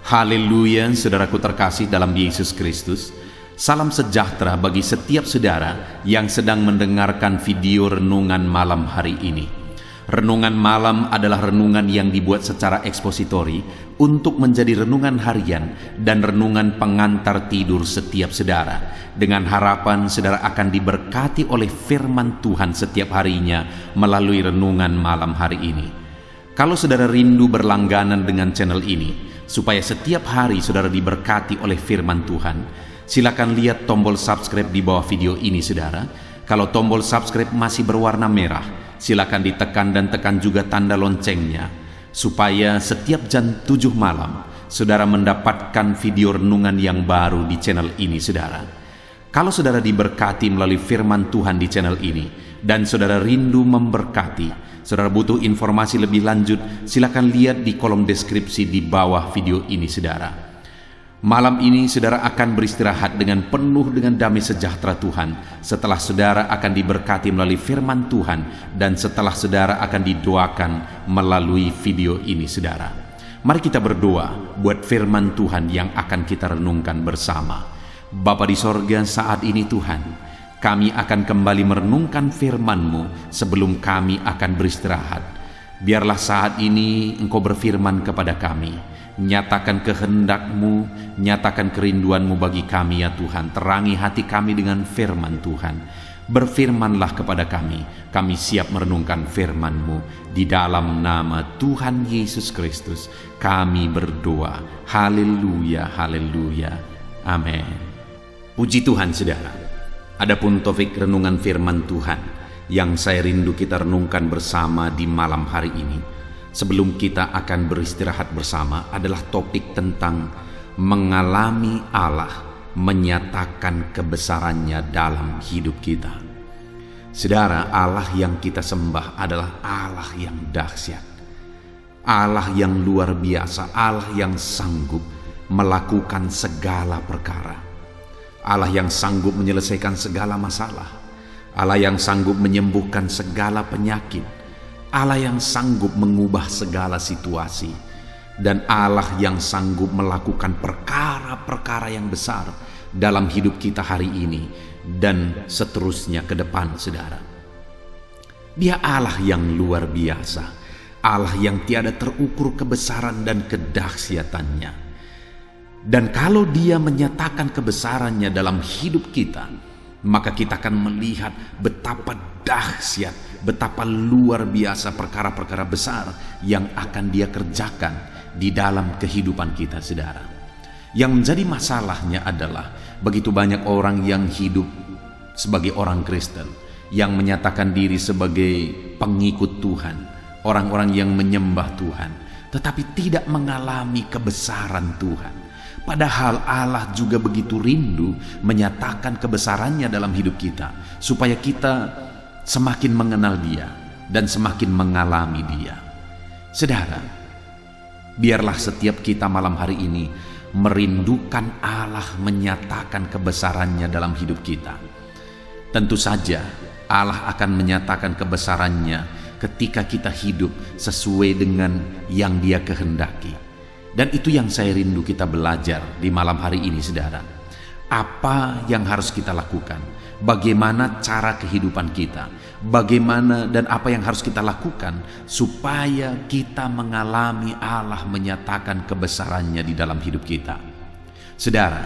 Haleluya, saudaraku terkasih dalam Yesus Kristus. Salam sejahtera bagi setiap saudara yang sedang mendengarkan video renungan malam hari ini. Renungan malam adalah renungan yang dibuat secara ekspositori untuk menjadi renungan harian dan renungan pengantar tidur setiap saudara, dengan harapan saudara akan diberkati oleh firman Tuhan setiap harinya melalui renungan malam hari ini. Kalau saudara rindu berlangganan dengan channel ini, supaya setiap hari saudara diberkati oleh firman Tuhan, silakan lihat tombol subscribe di bawah video ini saudara. Kalau tombol subscribe masih berwarna merah, silakan ditekan dan tekan juga tanda loncengnya, supaya setiap jam 7 malam saudara mendapatkan video renungan yang baru di channel ini saudara. Kalau saudara diberkati melalui firman Tuhan di channel ini, dan saudara rindu memberkati, saudara butuh informasi lebih lanjut, silakan lihat di kolom deskripsi di bawah video ini saudara. Malam ini saudara akan beristirahat dengan penuh dengan damai sejahtera Tuhan setelah saudara akan diberkati melalui firman Tuhan dan setelah saudara akan didoakan melalui video ini saudara. Mari kita berdoa buat firman Tuhan yang akan kita renungkan bersama. Bapa di sorga, saat ini Tuhan, kami akan kembali merenungkan firman-Mu sebelum kami akan beristirahat. Biarlah saat ini Engkau berfirman kepada kami, nyatakan kehendak-Mu, nyatakan kerinduan-Mu bagi kami ya Tuhan. Terangi hati kami dengan firman Tuhan. Berfirmanlah kepada kami siap merenungkan firman-Mu. Di dalam nama Tuhan Yesus Kristus kami berdoa. Haleluya, haleluya, amin. Puji Tuhan saudara. Adapun topik renungan firman Tuhan yang saya rindu kita renungkan bersama di malam hari ini, sebelum kita akan beristirahat bersama, adalah topik tentang mengalami Allah menyatakan kebesarannya dalam hidup kita. Saudara, Allah yang kita sembah adalah Allah yang dahsyat, Allah yang luar biasa, Allah yang sanggup melakukan segala perkara, Allah yang sanggup menyelesaikan segala masalah, Allah yang sanggup menyembuhkan segala penyakit, Allah yang sanggup mengubah segala situasi, dan Allah yang sanggup melakukan perkara-perkara yang besar dalam hidup kita hari ini dan seterusnya ke depan saudara. Dia Allah yang luar biasa, Allah yang tiada terukur kebesaran dan kedahsyatannya. Dan kalau Dia menyatakan kebesarannya dalam hidup kita, maka kita akan melihat betapa dahsyat, betapa luar biasa perkara-perkara besar yang akan Dia kerjakan di dalam kehidupan kita saudara. Yang menjadi masalahnya adalah begitu banyak orang yang hidup sebagai orang Kristen, yang menyatakan diri sebagai pengikut Tuhan, orang-orang yang menyembah Tuhan, tetapi tidak mengalami kebesaran Tuhan. Padahal Allah juga begitu rindu menyatakan kebesarannya dalam hidup kita, supaya kita semakin mengenal Dia dan semakin mengalami Dia. Saudara, biarlah setiap kita malam hari ini merindukan Allah menyatakan kebesarannya dalam hidup kita. Tentu saja Allah akan menyatakan kebesarannya ketika kita hidup sesuai dengan yang Dia kehendaki. Dan itu yang saya rindu kita belajar di malam hari ini saudara. Apa yang harus kita lakukan? Bagaimana cara kehidupan kita? Bagaimana dan apa yang harus kita lakukan supaya kita mengalami Allah menyatakan kebesarannya di dalam hidup kita? Saudara,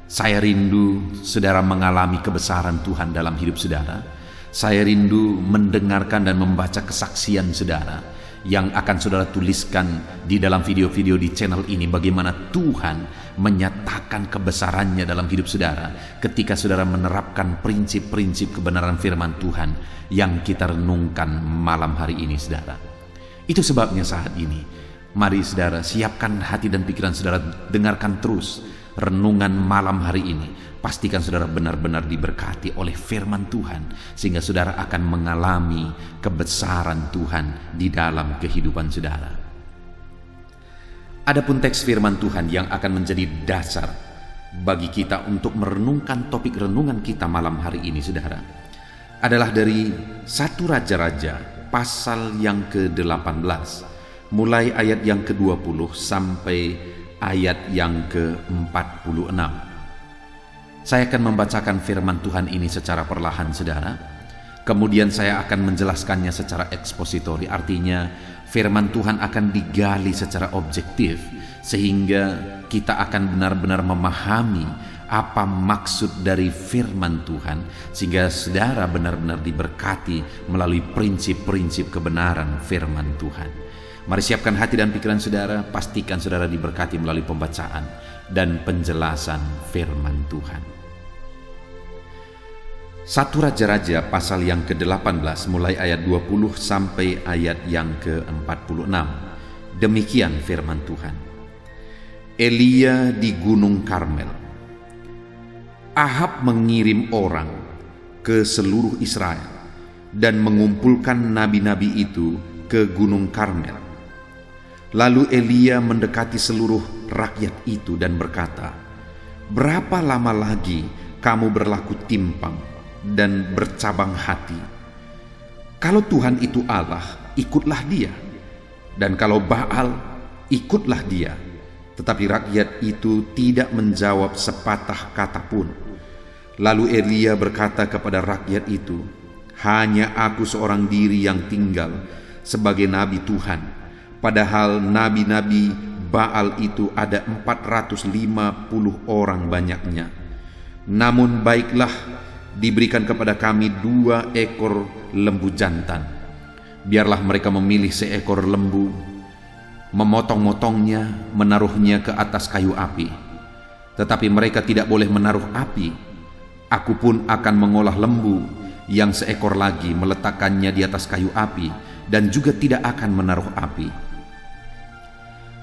saya rindu saudara mengalami kebesaran Tuhan dalam hidup saudara. Saya rindu mendengarkan dan membaca kesaksian saudara yang akan saudara tuliskan di dalam video-video di channel ini, bagaimana Tuhan menyatakan kebesarannya dalam hidup saudara ketika saudara menerapkan prinsip-prinsip kebenaran firman Tuhan yang kita renungkan malam hari ini saudara. Itu sebabnya saat ini, mari saudara siapkan hati dan pikiran saudara, dengarkan terus renungan malam hari ini. Pastikan saudara benar-benar diberkati oleh firman Tuhan, sehingga saudara akan mengalami kebesaran Tuhan di dalam kehidupan saudara. Adapun teks firman Tuhan yang akan menjadi dasar bagi kita untuk merenungkan topik renungan kita malam hari ini saudara, adalah dari 1 Raja-Raja pasal yang ke-18, mulai ayat yang ke-20 sampai ayat yang ke-46. Saya akan membacakan firman Tuhan ini secara perlahan, saudara. Kemudian saya akan menjelaskannya secara ekspositori, artinya firman Tuhan akan digali secara objektif sehingga kita akan benar-benar memahami apa maksud dari firman Tuhan, sehingga saudara benar-benar diberkati melalui prinsip-prinsip kebenaran firman Tuhan. Mari siapkan hati dan pikiran saudara, pastikan saudara diberkati melalui pembacaan dan penjelasan firman Tuhan. 1 Raja-Raja pasal yang ke-18 mulai ayat 20 sampai ayat yang ke-46. Demikian firman Tuhan. Elia di Gunung Karmel. Ahab mengirim orang ke seluruh Israel dan mengumpulkan nabi-nabi itu ke Gunung Karmel. Lalu Elia mendekati seluruh rakyat itu dan berkata, "Berapa lama lagi kamu berlaku timpang dan bercabang hati? Kalau Tuhan itu Allah, ikutlah dia, dan kalau Baal, ikutlah dia." Tetapi rakyat itu tidak menjawab sepatah kata pun. Lalu Elia berkata kepada rakyat itu, "Hanya aku seorang diri yang tinggal sebagai nabi Tuhan, padahal nabi-nabi Baal itu ada 450 orang banyaknya. Namun baiklah, diberikan kepada kami 2 ekor lembu jantan. Biarlah mereka memilih seekor lembu, memotong-motongnya, menaruhnya ke atas kayu api. Tetapi mereka tidak boleh menaruh api. Aku pun akan mengolah lembu yang seekor lagi, meletakkannya di atas kayu api, dan juga tidak akan menaruh api.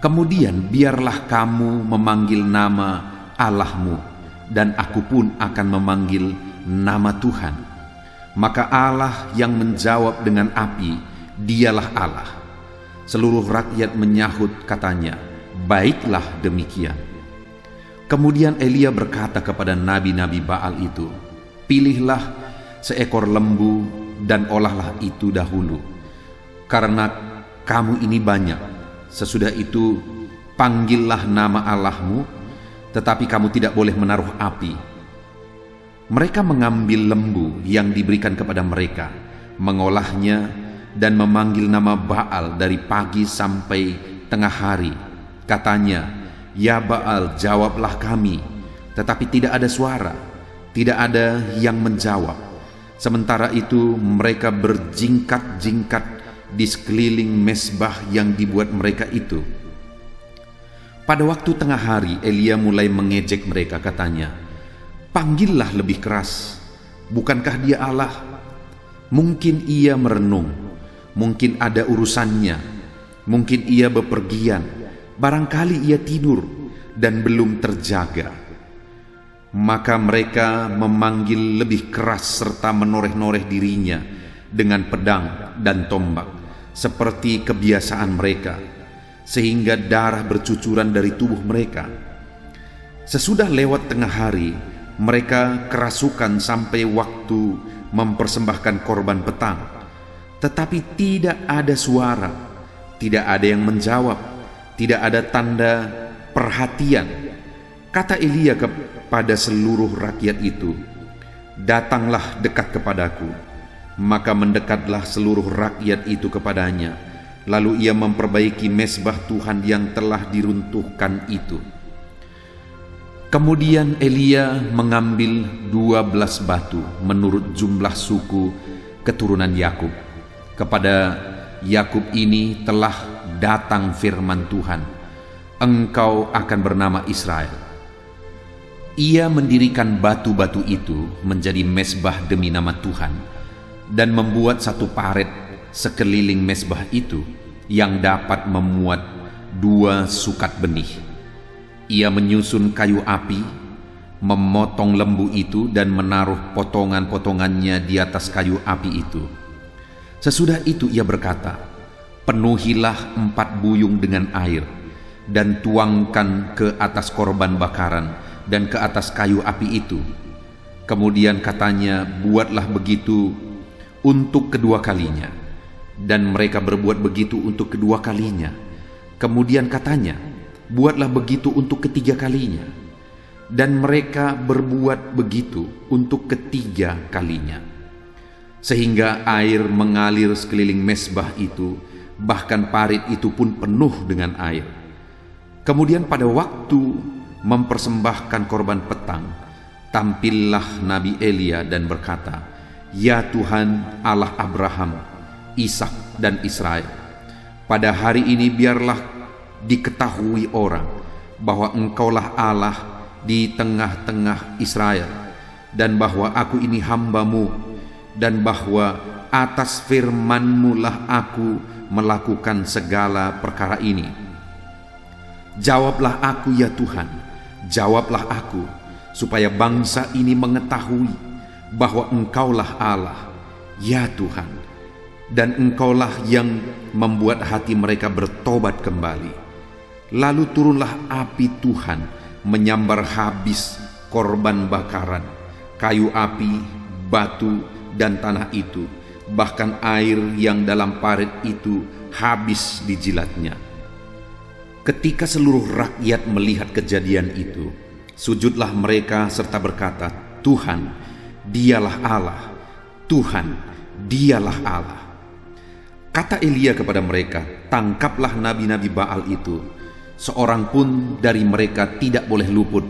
Kemudian biarlah kamu memanggil nama Allahmu, dan aku pun akan memanggil nama Tuhan. Maka Allah yang menjawab dengan api, dialah Allah." Seluruh rakyat menyahut katanya, "Baiklah demikian." Kemudian Elia berkata kepada nabi-nabi Baal itu, "Pilihlah seekor lembu dan olahlah itu dahulu, karena kamu ini banyak. Sesudah itu panggillah nama Allahmu, tetapi kamu tidak boleh menaruh api." Mereka mengambil lembu yang diberikan kepada mereka, mengolahnya, dan memanggil nama Baal dari pagi sampai tengah hari. Katanya, "Ya Baal, jawablah kami." Tetapi tidak ada suara, tidak ada yang menjawab. Sementara itu mereka berjingkat-jingkat di sekeliling mezbah yang dibuat mereka itu. Pada waktu tengah hari, Elia mulai mengejek mereka, katanya, "Panggillah lebih keras. Bukankah dia Allah? Mungkin ia merenung, mungkin ada urusannya, mungkin ia bepergian, barangkali ia tidur dan belum terjaga." Maka mereka memanggil lebih keras serta menoreh-noreh dirinya dengan pedang dan tombak, seperti kebiasaan mereka, sehingga darah bercucuran dari tubuh mereka. Sesudah lewat tengah hari, mereka kerasukan sampai waktu mempersembahkan korban petang. Tetapi tidak ada suara, tidak ada yang menjawab, tidak ada tanda perhatian. Kata Elia kepada seluruh rakyat itu, "Datanglah dekat kepadaku." Maka mendekatlah seluruh rakyat itu kepadanya. Lalu ia memperbaiki mezbah Tuhan yang telah diruntuhkan itu. Kemudian Elia mengambil 12 batu menurut jumlah suku keturunan Yakub. Kepada Yakub ini telah datang firman Tuhan, "Engkau akan bernama Israel." Ia mendirikan batu-batu itu menjadi mezbah demi nama Tuhan, dan membuat satu paret sekeliling mezbah itu yang dapat memuat 2 sukat benih. Ia menyusun kayu api, memotong lembu itu dan menaruh potongan-potongannya di atas kayu api itu. Sesudah itu ia berkata, "Penuhilah 4 buyung dengan air, dan tuangkan ke atas korban bakaran dan ke atas kayu api itu." Kemudian katanya, "Buatlah begitu untuk kedua kalinya." Dan mereka berbuat begitu untuk kedua kalinya. Kemudian katanya, buatlah begitu untuk ketiga kalinya. Dan mereka berbuat begitu untuk ketiga kalinya. Sehingga air mengalir sekeliling mezbah itu, bahkan parit itu pun penuh dengan air. Kemudian pada waktu mempersembahkan korban petang, tampillah Nabi Elia dan berkata, "Ya Tuhan Allah Abraham, Ishak dan Israel, pada hari ini biarlah diketahui orang bahwa Engkaulah Allah di tengah-tengah Israel, dan bahwa aku ini hamba-Mu, dan bahwa atas firman-Mu lah aku melakukan segala perkara ini. Jawablah aku ya Tuhan, jawablah aku, supaya bangsa ini mengetahui bahwa Engkaulah Allah, ya Tuhan, dan Engkaulah yang membuat hati mereka bertobat kembali." Lalu turunlah api Tuhan menyambar habis korban bakaran, kayu api, batu, dan tanah itu, bahkan air yang dalam parit itu habis dijilatnya. Ketika seluruh rakyat melihat kejadian itu, sujudlah mereka serta berkata, "Tuhan, Dialah Allah, Tuhan, Dialah Allah." Kata Elia kepada mereka, "Tangkaplah nabi-nabi Baal itu, seorang pun dari mereka tidak boleh luput."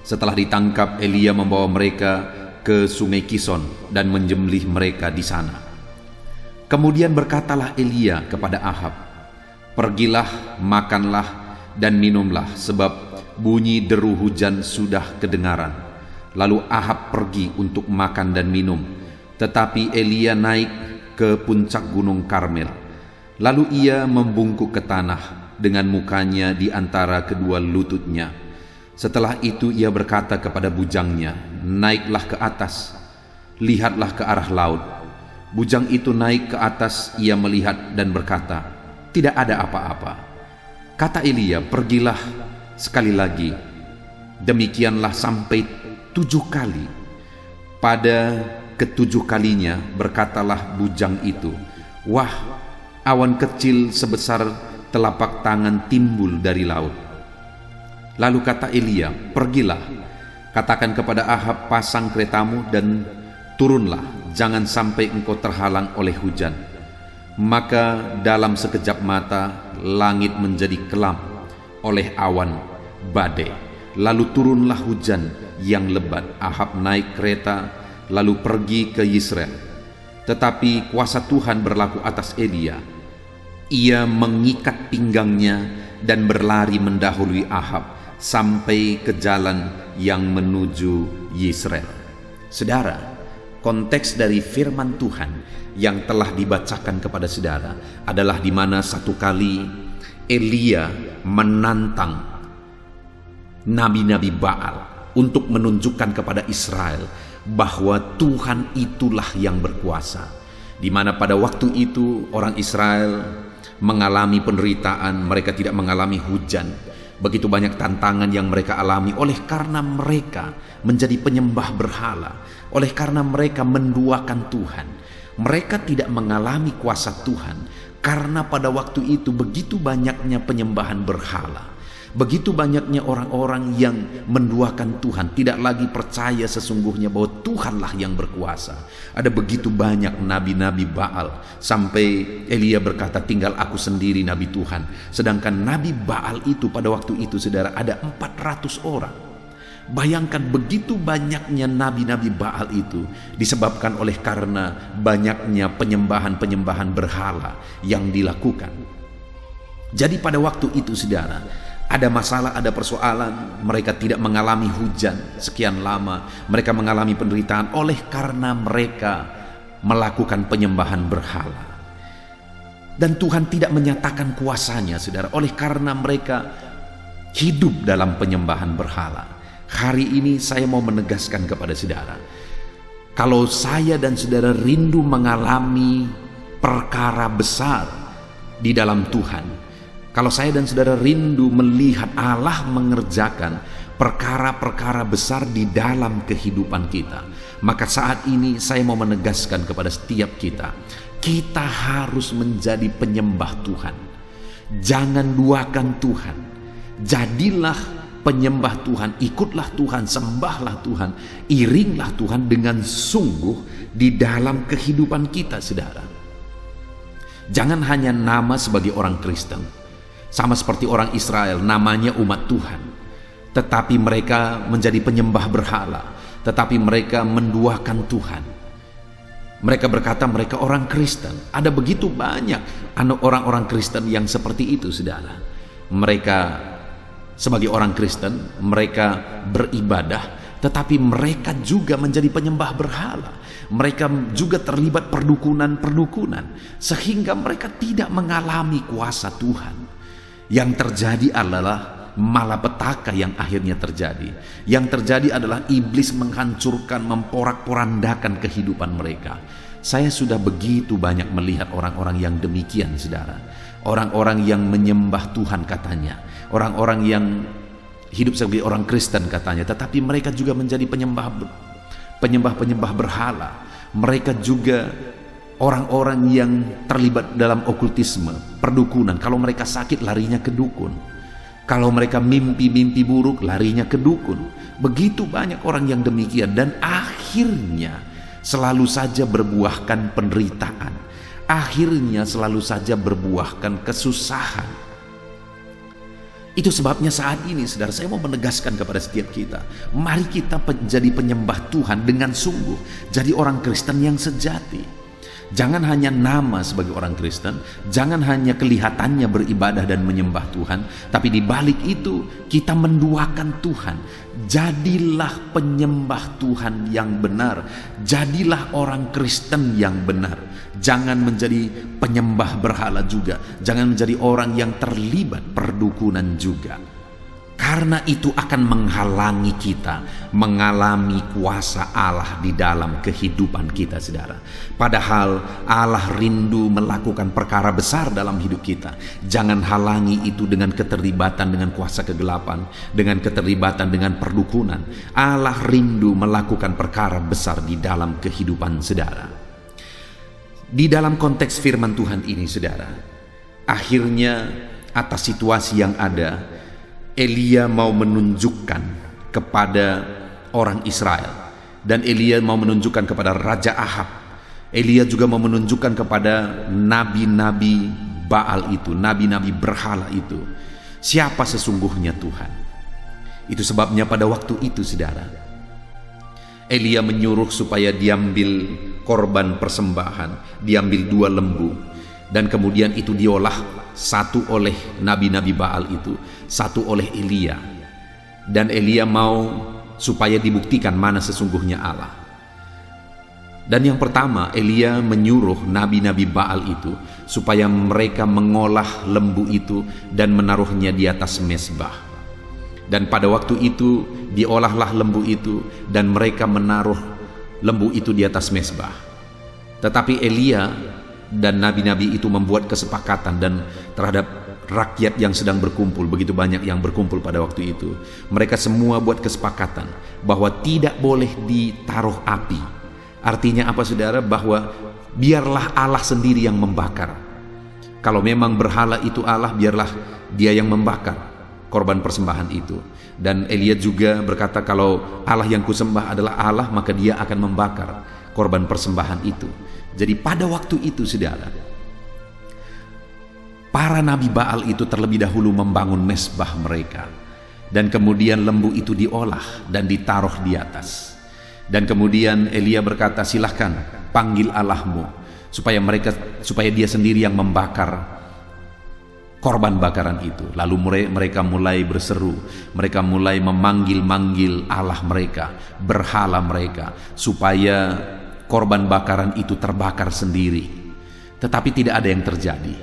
Setelah ditangkap, Elia membawa mereka ke sungai Kison dan menyembelih mereka di sana. Kemudian berkatalah Elia kepada Ahab, "Pergilah, makanlah dan minumlah, sebab bunyi deru hujan sudah kedengaran." Lalu Ahab pergi untuk makan dan minum, tetapi Elia naik ke puncak gunung Karmel. Lalu ia membungkuk ke tanah dengan mukanya di antara kedua lututnya. Setelah itu ia berkata kepada bujangnya, "Naiklah ke atas, lihatlah ke arah laut." Bujang itu naik ke atas, ia melihat dan berkata, "Tidak ada apa-apa." Kata Elia, "Pergilah sekali lagi." Demikianlah sampai 7 kali. Pada ke-7 kalinya berkatalah bujang itu, "Wah, awan kecil sebesar telapak tangan timbul dari laut." Lalu kata Elia, "Pergilah, katakan kepada Ahab, pasang keretamu dan turunlah, jangan sampai engkau terhalang oleh hujan." Maka dalam sekejap mata langit menjadi kelam oleh awan badai, lalu turunlah hujan yang lebat. Ahab naik kereta lalu pergi ke Yisrael. Tetapi kuasa Tuhan berlaku atas Elia. Ia mengikat pinggangnya dan berlari mendahului Ahab sampai ke jalan yang menuju Yisrael. Saudara, konteks dari firman Tuhan yang telah dibacakan kepada saudara adalah di mana satu kali Elia menantang nabi-nabi Baal untuk menunjukkan kepada Israel bahwa Tuhan itulah yang berkuasa. Di mana pada waktu itu orang Israel mengalami penderitaan, mereka tidak mengalami hujan. Begitu banyak tantangan yang mereka alami oleh karena mereka menjadi penyembah berhala, oleh karena mereka menduakan Tuhan. Mereka tidak mengalami kuasa Tuhan karena pada waktu itu begitu banyaknya penyembahan berhala. Begitu banyaknya orang-orang yang menduakan Tuhan, tidak lagi percaya sesungguhnya bahwa Tuhanlah yang berkuasa. Ada begitu banyak nabi-nabi Baal, sampai Elia berkata, "Tinggal aku sendiri nabi Tuhan." Sedangkan nabi Baal itu pada waktu itu, saudara, ada 400 orang. Bayangkan begitu banyaknya nabi-nabi Baal itu disebabkan oleh karena banyaknya penyembahan-penyembahan berhala yang dilakukan. Jadi pada waktu itu, saudara, ada masalah, ada persoalan. Mereka tidak mengalami hujan sekian lama. Mereka mengalami penderitaan oleh karena mereka melakukan penyembahan berhala. Dan Tuhan tidak menyatakan kuasanya, saudara, oleh karena mereka hidup dalam penyembahan berhala. Hari ini saya mau menegaskan kepada saudara, kalau saya dan saudara rindu mengalami perkara besar di dalam Tuhan, kalau saya dan saudara rindu melihat Allah mengerjakan perkara-perkara besar di dalam kehidupan kita, maka saat ini saya mau menegaskan kepada setiap kita, kita harus menjadi penyembah Tuhan. Jangan duakan Tuhan, Jadilah penyembah Tuhan, ikutlah Tuhan, sembahlah Tuhan, iringlah Tuhan dengan sungguh di dalam kehidupan kita, saudara. Jangan hanya nama sebagai orang Kristen, sama seperti orang Israel, namanya umat Tuhan, tetapi mereka menjadi penyembah berhala, tetapi mereka menduakan Tuhan. Mereka berkata mereka orang Kristen. Ada begitu banyak orang-orang Kristen yang seperti itu, saudara. Mereka sebagai orang Kristen, mereka beribadah, tetapi mereka juga menjadi penyembah berhala. Mereka juga terlibat perdukunan-perdukunan, sehingga mereka tidak mengalami kuasa Tuhan. Yang terjadi adalah malapetaka yang akhirnya terjadi. Yang terjadi adalah iblis menghancurkan, memporak-porandakan kehidupan mereka. Saya sudah begitu banyak melihat orang-orang yang demikian, saudara. Orang-orang yang menyembah Tuhan katanya, orang-orang yang hidup sebagai orang Kristen katanya, tetapi mereka juga menjadi penyembah berhala. Mereka juga orang-orang yang terlibat dalam okultisme, perdukunan. Kalau mereka sakit, larinya ke dukun. Kalau mereka mimpi buruk, larinya ke dukun. Begitu banyak orang yang demikian, dan akhirnya selalu saja berbuahkan penderitaan. Akhirnya selalu saja berbuahkan kesusahan. Itu sebabnya saat ini, saudara, saya mau menegaskan kepada setiap kita, mari kita menjadi penyembah Tuhan dengan sungguh, jadi orang Kristen yang sejati. Jangan hanya nama sebagai orang Kristen, jangan hanya kelihatannya beribadah dan menyembah Tuhan, tapi di balik itu kita menduakan Tuhan. Jadilah penyembah Tuhan yang benar, jadilah orang Kristen yang benar. Jangan menjadi penyembah berhala juga, jangan menjadi orang yang terlibat perdukunan juga. Karena itu akan menghalangi kita mengalami kuasa Allah di dalam kehidupan kita, saudara. Padahal Allah rindu melakukan perkara besar dalam hidup kita. Jangan halangi itu dengan keterlibatan dengan kuasa kegelapan, dengan keterlibatan dengan perdukunan. Allah rindu melakukan perkara besar di dalam kehidupan saudara. Di dalam konteks firman Tuhan ini, saudara, akhirnya atas situasi yang ada, Elia mau menunjukkan kepada orang Israel, dan Elia mau menunjukkan kepada Raja Ahab. Elia juga mau menunjukkan kepada nabi-nabi Baal itu, nabi-nabi berhala itu, siapa sesungguhnya Tuhan. Itu sebabnya pada waktu itu, saudara, Elia menyuruh supaya diambil korban persembahan, diambil 2 lembu, dan kemudian itu diolah, satu oleh nabi-nabi Baal itu, satu oleh Elia. Dan Elia mau supaya dibuktikan mana sesungguhnya Allah. Dan yang pertama, Elia menyuruh nabi-nabi Baal itu supaya mereka mengolah lembu itu dan menaruhnya di atas mezbah. Dan pada waktu itu diolahlah lembu itu dan mereka menaruh lembu itu di atas mezbah. Tetapi Elia dan nabi-nabi itu membuat kesepakatan, dan terhadap rakyat yang sedang berkumpul, begitu banyak yang berkumpul pada waktu itu, mereka semua buat kesepakatan bahwa tidak boleh ditaruh api. Artinya apa, saudara? Bahwa biarlah Allah sendiri yang membakar. Kalau memang berhala itu Allah, biarlah dia yang membakar korban persembahan itu. Dan Elia juga berkata, kalau Allah yang kusembah adalah Allah, maka dia akan membakar korban persembahan itu. Jadi pada waktu itu, saudara, para nabi Baal itu terlebih dahulu membangun mezbah mereka, dan kemudian lembu itu diolah dan ditaruh di atas. Dan kemudian Elia berkata, silahkan panggil Allahmu supaya dia sendiri yang membakar korban bakaran itu. Lalu mereka mulai berseru, mereka mulai memanggil-manggil Allah mereka, berhala mereka, supaya korban bakaran itu terbakar sendiri. Tetapi tidak ada yang terjadi.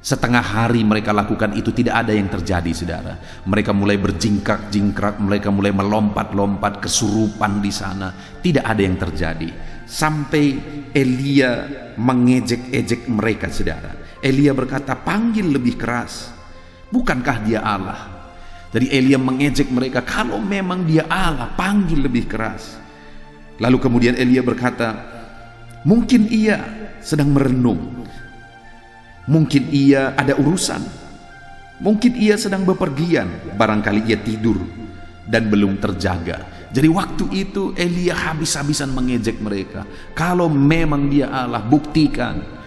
Setengah hari mereka lakukan itu, tidak ada yang terjadi, saudara. Mereka mulai berjingkrak-jingkrak, mereka mulai melompat-lompat, kesurupan di sana. Tidak ada yang terjadi. Sampai Elia mengejek-ejek mereka, saudara. Elia berkata, panggil lebih keras. Bukankah dia Allah? Jadi Elia mengejek mereka, kalau memang dia Allah, panggil lebih keras. Lalu kemudian Elia berkata, mungkin ia sedang merenung, mungkin ia ada urusan, Mungkin ia sedang bepergian, barangkali ia tidur dan belum terjaga. Jadi waktu itu Elia habis-habisan mengejek mereka. Kalau memang dia Allah, buktikan.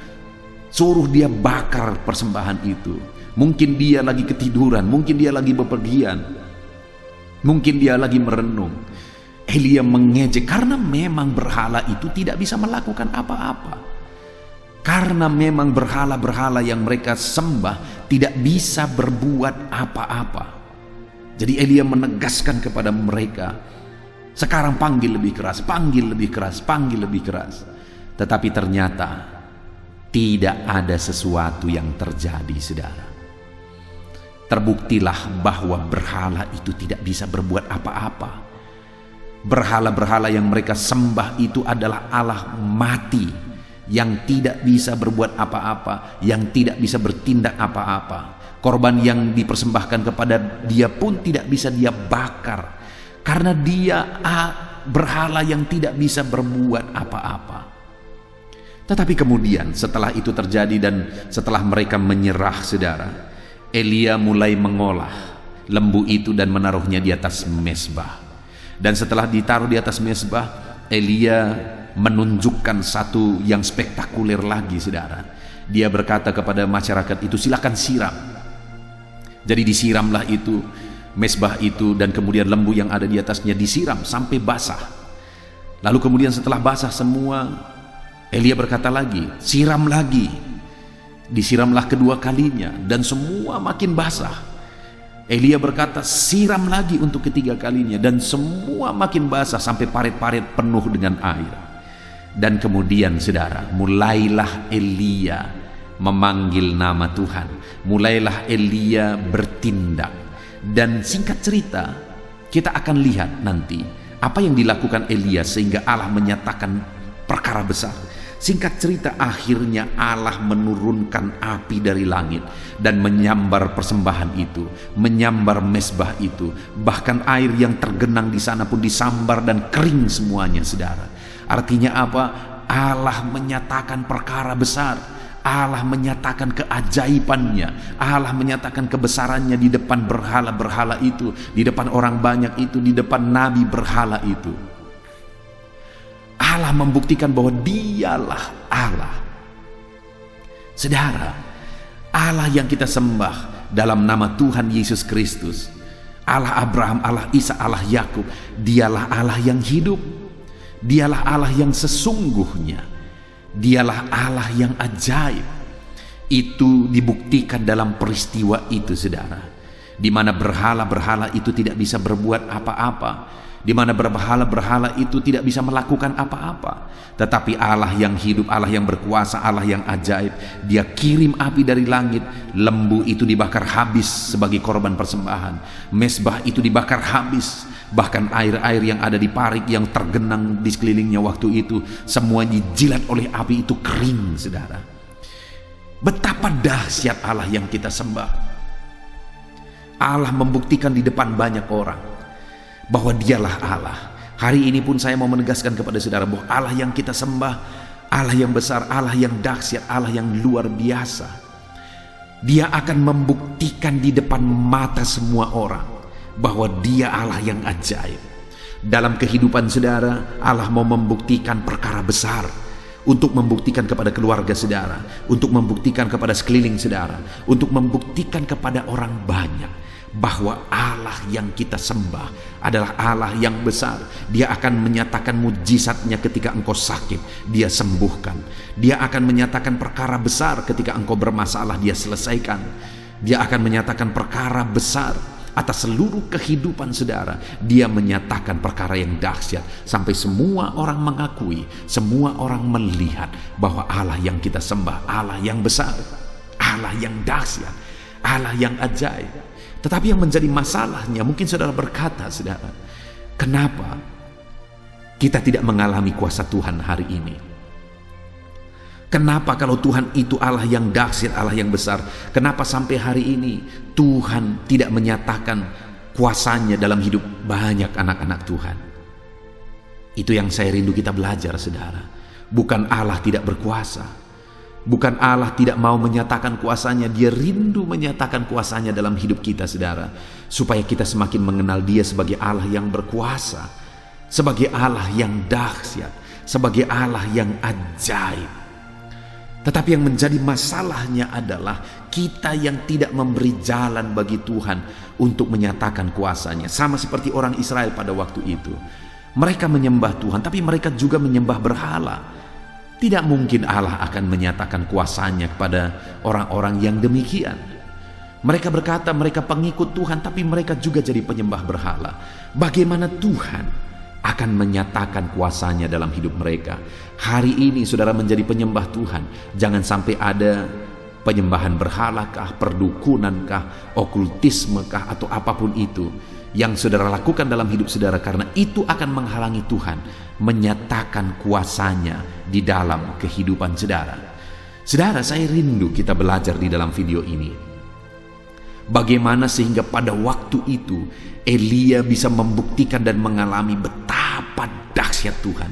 Suruh dia bakar persembahan itu. Mungkin dia lagi ketiduran, mungkin dia lagi bepergian, mungkin dia lagi merenung. Elia mengejek karena memang berhala itu tidak bisa melakukan apa-apa. Karena memang berhala-berhala yang mereka sembah tidak bisa berbuat apa-apa. Jadi Elia menegaskan kepada mereka, sekarang panggil lebih keras, panggil lebih keras, panggil lebih keras. Tetapi ternyata tidak ada sesuatu yang terjadi, saudara. Terbuktilah bahwa berhala itu tidak bisa berbuat apa-apa. Berhala-berhala yang mereka sembah itu adalah Allah mati, yang tidak bisa berbuat apa-apa, yang tidak bisa bertindak apa-apa. Korban yang dipersembahkan kepada dia pun tidak bisa dia bakar, karena dia berhala yang tidak bisa berbuat apa-apa. Tetapi kemudian setelah itu terjadi dan setelah mereka menyerah, saudara, Elia mulai mengolah lembu itu dan menaruhnya di atas mezbah. Dan setelah ditaruh di atas mezbah, Elia menunjukkan satu yang spektakuler lagi, saudara. Dia berkata kepada masyarakat itu, silakan siram. Jadi disiramlah itu mezbah itu, dan kemudian lembu yang ada di atasnya disiram sampai basah. Lalu kemudian setelah basah semua, Elia berkata lagi, siram lagi. Disiramlah kedua kalinya dan semua makin basah. Elia berkata, siram lagi untuk ketiga kalinya, dan semua makin basah sampai parit-parit penuh dengan air. Dan kemudian, saudara, mulailah Elia memanggil nama Tuhan. Mulailah Elia bertindak. Dan singkat cerita, kita akan lihat nanti apa yang dilakukan Elia sehingga Allah menyatakan perkara besar. Singkat cerita, akhirnya Allah menurunkan api dari langit dan menyambar persembahan itu, menyambar mezbah itu. Bahkan air yang tergenang di sana pun disambar dan kering semuanya, saudara. Artinya apa? Allah menyatakan perkara besar. Allah menyatakan keajaibannya. Allah menyatakan kebesarannya di depan berhala-berhala itu, di depan orang banyak itu, di depan nabi berhala itu. Allah membuktikan bahwa dialah Allah. Saudara, Allah yang kita sembah dalam nama Tuhan Yesus Kristus, Allah Abraham, Allah Isa, Allah Yakub, dialah Allah yang hidup. Dialah Allah yang sesungguhnya. Dialah Allah yang ajaib. Itu dibuktikan dalam peristiwa itu, saudara, di mana berhala-berhala itu tidak bisa berbuat apa-apa, di mana berhala-berhala itu tidak bisa melakukan apa-apa. Tetapi Allah yang hidup, Allah yang berkuasa, Allah yang ajaib, dia kirim api dari langit. Lembu itu dibakar habis sebagai korban persembahan. Mezbah itu dibakar habis. Bahkan air-air yang ada di parit yang tergenang di sekelilingnya waktu itu, semuanya dijilat oleh api itu kering, saudara. Betapa dahsyat Allah yang kita sembah. Allah membuktikan di depan banyak orang bahwa dialah Allah. Hari ini pun saya mau menegaskan kepada saudara bahwa Allah yang kita sembah, Allah yang besar, Allah yang dahsyat, Allah yang luar biasa. Dia akan membuktikan di depan mata semua orang bahwa dia Allah yang ajaib. Dalam kehidupan saudara, Allah mau membuktikan perkara besar, untuk membuktikan kepada keluarga saudara, untuk membuktikan kepada sekeliling saudara, untuk membuktikan kepada orang banyak bahwa Allah yang kita sembah adalah Allah yang besar. Dia akan menyatakan mujizatnya ketika engkau sakit, dia sembuhkan. Dia akan menyatakan perkara besar ketika engkau bermasalah, dia selesaikan. Dia akan menyatakan perkara besar atas seluruh kehidupan saudara. Dia menyatakan perkara yang dahsyat sampai semua orang mengakui, semua orang melihat bahwa Allah yang kita sembah Allah yang besar, Allah yang dahsyat, Allah yang ajaib. Tetapi yang menjadi masalahnya, mungkin saudara berkata, saudara, kenapa kita tidak mengalami kuasa Tuhan hari ini? Kenapa kalau Tuhan itu Allah yang dahsyat, Allah yang besar, kenapa sampai hari ini Tuhan tidak menyatakan kuasanya dalam hidup banyak anak-anak Tuhan? Itu yang saya rindu kita belajar, saudara. Bukan Allah tidak berkuasa, Bukan Allah tidak mau menyatakan kuasanya, Dia rindu menyatakan kuasanya dalam hidup kita, saudara, supaya kita semakin mengenal Dia sebagai Allah yang berkuasa, sebagai Allah yang dahsyat, sebagai Allah yang ajaib. Tetapi yang menjadi masalahnya adalah kita yang tidak memberi jalan bagi Tuhan untuk menyatakan kuasanya. Sama seperti orang Israel pada waktu itu. Mereka menyembah Tuhan, tapi mereka juga menyembah berhala. Tidak mungkin Allah akan menyatakan kuasanya kepada orang-orang yang demikian. Mereka berkata mereka pengikut Tuhan, tapi mereka juga jadi penyembah berhala. Bagaimana Tuhan akan menyatakan kuasanya dalam hidup mereka? Hari ini saudara menjadi penyembah Tuhan, jangan sampai ada penyembahan berhala kah, perdukunan kah, okultisme kah, atau apapun itu yang saudara lakukan dalam hidup saudara, karena itu akan menghalangi Tuhan menyatakan kuasanya di dalam kehidupan saudara. Saudara, saya rindu kita belajar di dalam video ini bagaimana sehingga pada waktu itu Elia bisa membuktikan dan mengalami betapa dahsyat Tuhan,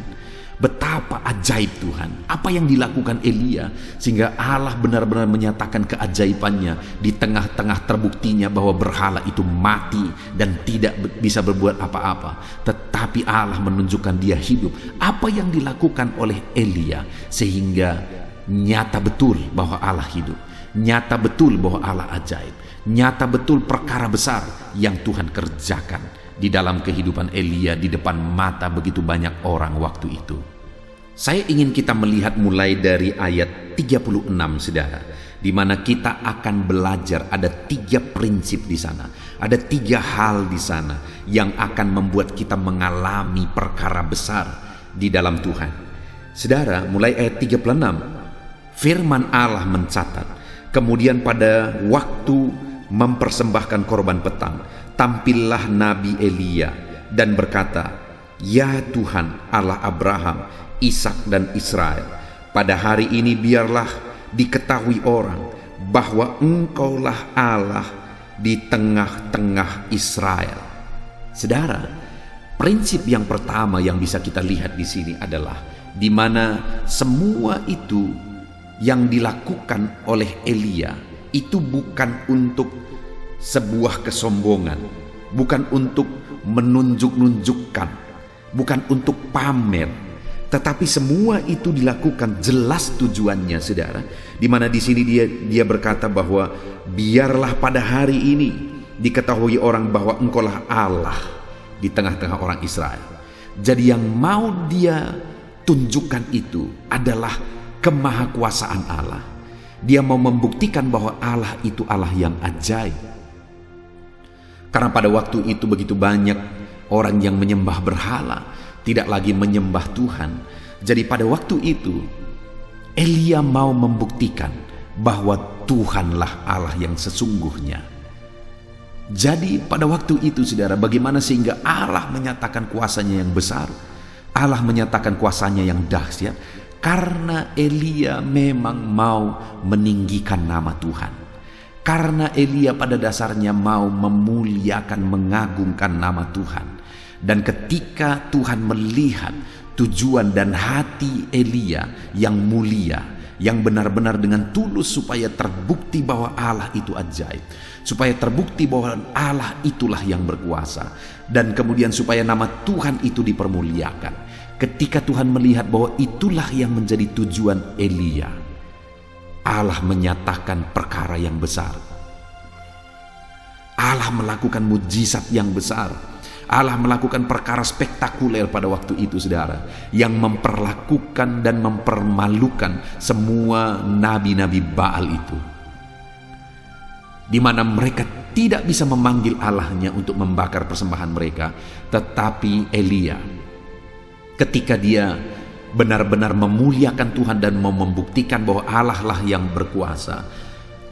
betapa ajaib Tuhan. Apa yang dilakukan Elia sehingga Allah benar-benar menyatakan keajaibannya di tengah-tengah terbuktinya bahwa berhala itu mati dan tidak bisa berbuat apa-apa, tetapi Allah menunjukkan dia hidup. Apa yang dilakukan oleh Elia sehingga nyata betul bahwa Allah hidup, nyata betul bahwa Allah ajaib, nyata betul perkara besar yang Tuhan kerjakan di dalam kehidupan Elia di depan mata begitu banyak orang waktu itu. Saya ingin kita melihat mulai dari ayat 36, saudara, di mana kita akan belajar ada 3 prinsip di sana, ada 3 hal di sana yang akan membuat kita mengalami perkara besar di dalam Tuhan. Saudara, mulai ayat 36, firman Allah mencatat, kemudian pada waktu mempersembahkan korban petang, tampillah Nabi Elia dan berkata, "Ya Tuhan Allah Abraham, Ishak dan Israel, pada hari ini biarlah diketahui orang bahwa Engkaulah Allah di tengah-tengah Israel." Saudara, prinsip yang pertama yang bisa kita lihat di sini adalah di mana semua itu yang dilakukan oleh Elia itu bukan untuk sebuah kesombongan, bukan untuk menunjuk-nunjukkan, bukan untuk pamer, tetapi semua itu dilakukan jelas tujuannya, saudara. Di mana di sini dia berkata bahwa biarlah pada hari ini diketahui orang bahwa Engkaulah Allah di tengah-tengah orang Israel. Jadi yang mau dia tunjukkan itu adalah kemahakuasaan Allah. Dia mau membuktikan bahwa Allah itu Allah yang ajaib. Karena pada waktu itu begitu banyak orang yang menyembah berhala, tidak lagi menyembah Tuhan. Jadi pada waktu itu Elia mau membuktikan bahwa Tuhanlah Allah yang sesungguhnya. Jadi pada waktu itu, saudara, bagaimana sehingga Allah menyatakan kuasanya yang besar, Allah menyatakan kuasanya yang dahsyat, karena Elia memang mau meninggikan nama Tuhan. Karena Elia pada dasarnya mau memuliakan, mengagungkan nama Tuhan. Dan ketika Tuhan melihat tujuan dan hati Elia yang mulia, yang benar-benar dengan tulus supaya terbukti bahwa Allah itu ajaib, supaya terbukti bahwa Allah itulah yang berkuasa, dan kemudian supaya nama Tuhan itu dipermuliakan. Ketika Tuhan melihat bahwa itulah yang menjadi tujuan Elia, Allah menyatakan perkara yang besar. Allah melakukan mujizat yang besar. Allah melakukan perkara spektakuler pada waktu itu, saudara, yang memperlakukan dan mempermalukan semua nabi-nabi Baal itu, di mana mereka tidak bisa memanggil Allahnya untuk membakar persembahan mereka. Tetapi Elia, ketika dia benar-benar memuliakan Tuhan dan mau membuktikan bahwa Allah lah yang berkuasa,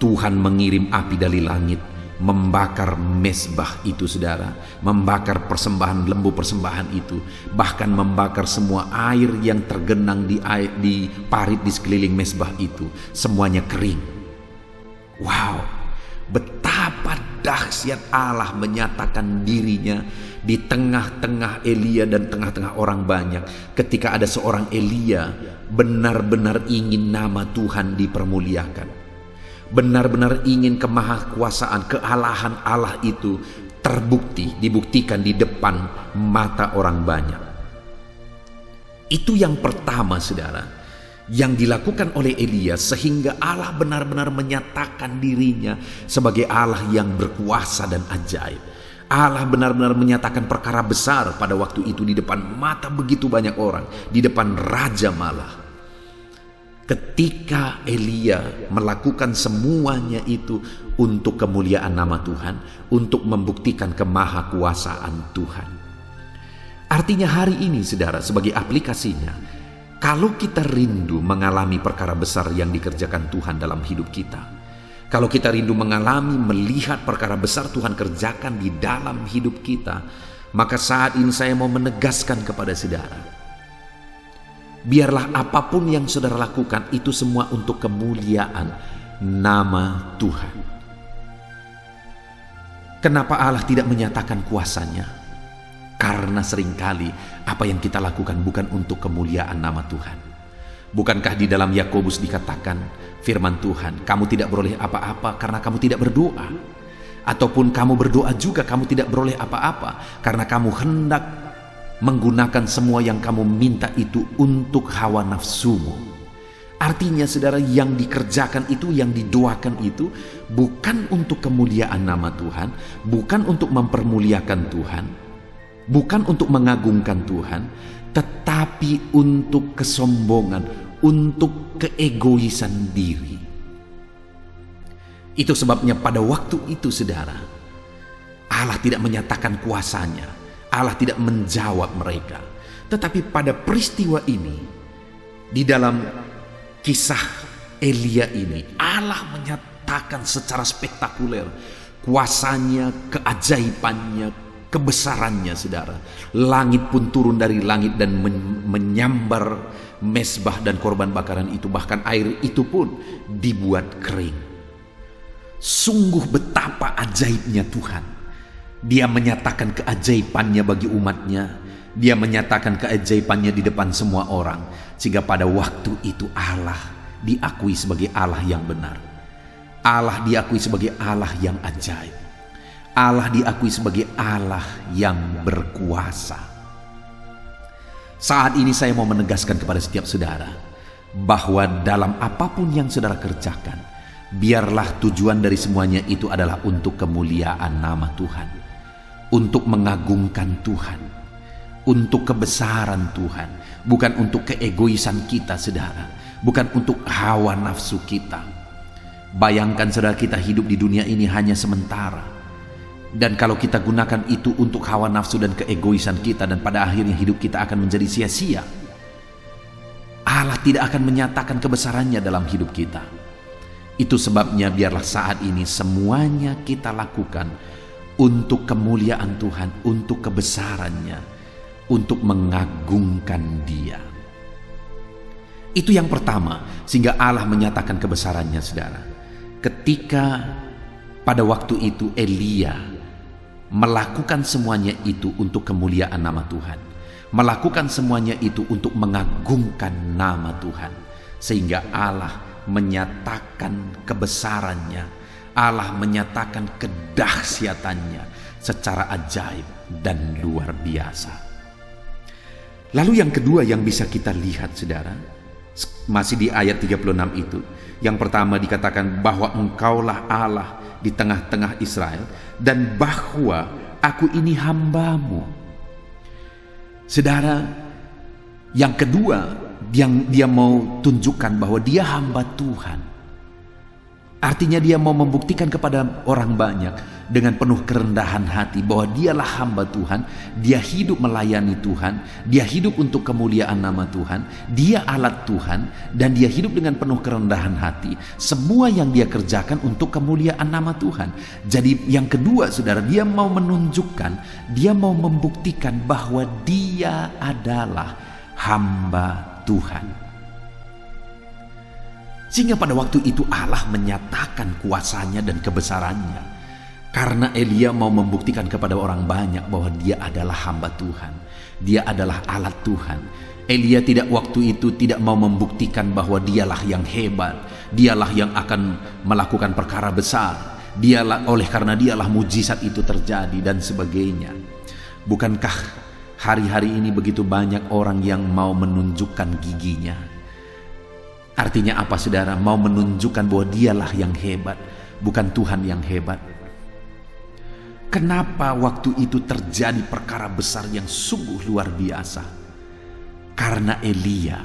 Tuhan mengirim api dari langit membakar mesbah itu, saudara, membakar persembahan lembu persembahan itu, bahkan membakar semua air yang tergenang di parit di sekeliling mesbah itu, semuanya kering. Wow, betapa dahsyat Allah menyatakan dirinya di tengah-tengah Elia dan tengah-tengah orang banyak. Ketika ada seorang Elia benar-benar ingin nama Tuhan dipermuliakan, benar-benar ingin kemahakuasaan, kealahan Allah itu dibuktikan di depan mata orang banyak. Itu yang pertama, saudara, yang dilakukan oleh Elia, sehingga Allah benar-benar menyatakan dirinya sebagai Allah yang berkuasa dan ajaib. Allah benar-benar menyatakan perkara besar pada waktu itu di depan mata begitu banyak orang, di depan Raja malah. Ketika Elia melakukan semuanya itu untuk kemuliaan nama Tuhan, untuk membuktikan kemahakuasaan Tuhan. Artinya hari ini, saudara, sebagai aplikasinya, kalau kita rindu mengalami perkara besar yang dikerjakan Tuhan dalam hidup kita, kalau kita rindu mengalami, melihat perkara besar Tuhan kerjakan di dalam hidup kita, maka saat ini saya mau menegaskan kepada saudara, biarlah apapun yang saudara lakukan itu semua untuk kemuliaan nama Tuhan. Kenapa Allah tidak menyatakan kuasanya? Karena seringkali apa yang kita lakukan bukan untuk kemuliaan nama Tuhan. Bukankah di dalam Yakobus dikatakan firman Tuhan, kamu tidak beroleh apa-apa karena kamu tidak berdoa? Ataupun kamu berdoa juga kamu tidak beroleh apa-apa karena kamu hendak menggunakan semua yang kamu minta itu untuk hawa nafsumu. Artinya, saudara, yang dikerjakan itu, yang didoakan itu bukan untuk kemuliaan nama Tuhan, bukan untuk mempermuliakan Tuhan, bukan untuk mengagungkan Tuhan, tetapi untuk kesombongan, untuk keegoisan diri. Itu sebabnya pada waktu itu, saudara, Allah tidak menyatakan kuasanya, Allah tidak menjawab mereka. Tetapi pada peristiwa ini, di dalam kisah Elia ini, Allah menyatakan secara spektakuler kuasanya, keajaibannya, kebesarannya, saudara. Langit pun turun dari langit dan menyambar mezbah dan korban bakaran itu. Bahkan air itu pun dibuat kering. Sungguh betapa ajaibnya Tuhan. Dia menyatakan keajaibannya bagi umatnya. Dia menyatakan keajaibannya di depan semua orang. Sehingga pada waktu itu Allah diakui sebagai Allah yang benar. Allah diakui sebagai Allah yang ajaib. Allah diakui sebagai Allah yang berkuasa. Saat ini saya mau menegaskan kepada setiap saudara bahwa dalam apapun yang saudara kerjakan, biarlah tujuan dari semuanya itu adalah untuk kemuliaan nama Tuhan, untuk mengagungkan Tuhan, untuk kebesaran Tuhan, bukan untuk keegoisan kita, saudara, bukan untuk hawa nafsu kita. Bayangkan, saudara, kita hidup di dunia ini hanya sementara. Dan kalau kita gunakan itu untuk hawa nafsu dan keegoisan kita, dan pada akhirnya hidup kita akan menjadi sia-sia. Allah tidak akan menyatakan kebesarannya dalam hidup kita. Itu sebabnya biarlah saat ini semuanya kita lakukan untuk kemuliaan Tuhan, untuk kebesarannya, untuk mengagungkan Dia. Itu yang pertama, sehingga Allah menyatakan kebesarannya, saudara. Ketika pada waktu itu Elia melakukan semuanya itu untuk kemuliaan nama Tuhan, melakukan semuanya itu untuk mengagungkan nama Tuhan, sehingga Allah menyatakan kebesarannya, Allah menyatakan kedahsyatannya secara ajaib dan luar biasa. Lalu yang kedua yang bisa kita lihat, saudara, masih di ayat 36 itu. Yang pertama dikatakan bahwa engkaulah Allah di tengah-tengah Israel, dan bahwa aku ini hambamu. Saudara, yang kedua yang dia mau tunjukkan bahwa dia hamba Tuhan. Artinya dia mau membuktikan kepada orang banyak dengan penuh kerendahan hati bahwa dialah hamba Tuhan, dia hidup melayani Tuhan, dia hidup untuk kemuliaan nama Tuhan, dia alat Tuhan, dan dia hidup dengan penuh kerendahan hati. Semua yang dia kerjakan untuk kemuliaan nama Tuhan. Jadi yang kedua, saudara, dia mau menunjukkan, dia mau membuktikan bahwa dia adalah hamba Tuhan. Sehingga pada waktu itu Allah menyatakan kuasanya dan kebesarannya. Karena Elia mau membuktikan kepada orang banyak bahwa dia adalah hamba Tuhan. Dia adalah alat Tuhan. Elia waktu itu tidak mau membuktikan bahwa dialah yang hebat, dialah yang akan melakukan perkara besar, karena dialah mujizat itu terjadi dan sebagainya. Bukankah hari-hari ini begitu banyak orang yang mau menunjukkan giginya? Artinya apa, saudara? Mau menunjukkan bahwa dialah yang hebat, bukan Tuhan yang hebat. Kenapa waktu itu terjadi perkara besar yang sungguh luar biasa? Karena Elia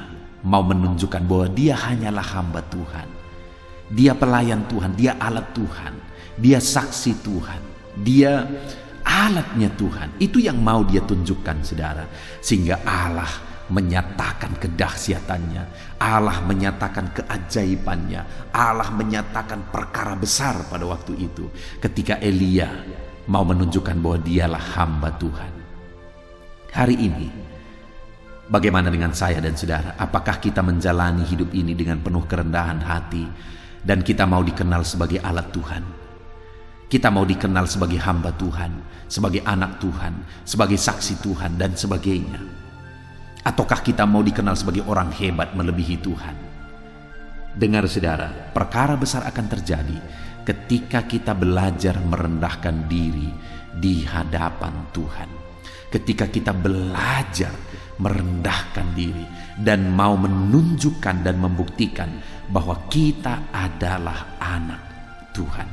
mau menunjukkan bahwa dia hanyalah hamba Tuhan. Dia pelayan Tuhan, dia alat Tuhan, dia saksi Tuhan, dia alatnya Tuhan. Itu yang mau dia tunjukkan, saudara. Sehingga Allah menyatakan kedahsyatannya, Allah menyatakan keajaibannya, Allah menyatakan perkara besar pada waktu itu ketika Elia mau menunjukkan bahwa dialah hamba Tuhan. Hari ini, bagaimana dengan saya dan saudara? Apakah kita menjalani hidup ini dengan penuh kerendahan hati dan kita mau dikenal sebagai alat Tuhan? Kita mau dikenal sebagai hamba Tuhan, sebagai anak Tuhan, sebagai saksi Tuhan dan sebagainya? Ataukah kita mau dikenal sebagai orang hebat melebihi Tuhan? Dengar saudara, perkara besar akan terjadi ketika kita belajar merendahkan diri di hadapan Tuhan. Ketika kita belajar merendahkan diri dan mau menunjukkan dan membuktikan bahwa kita adalah anak Tuhan,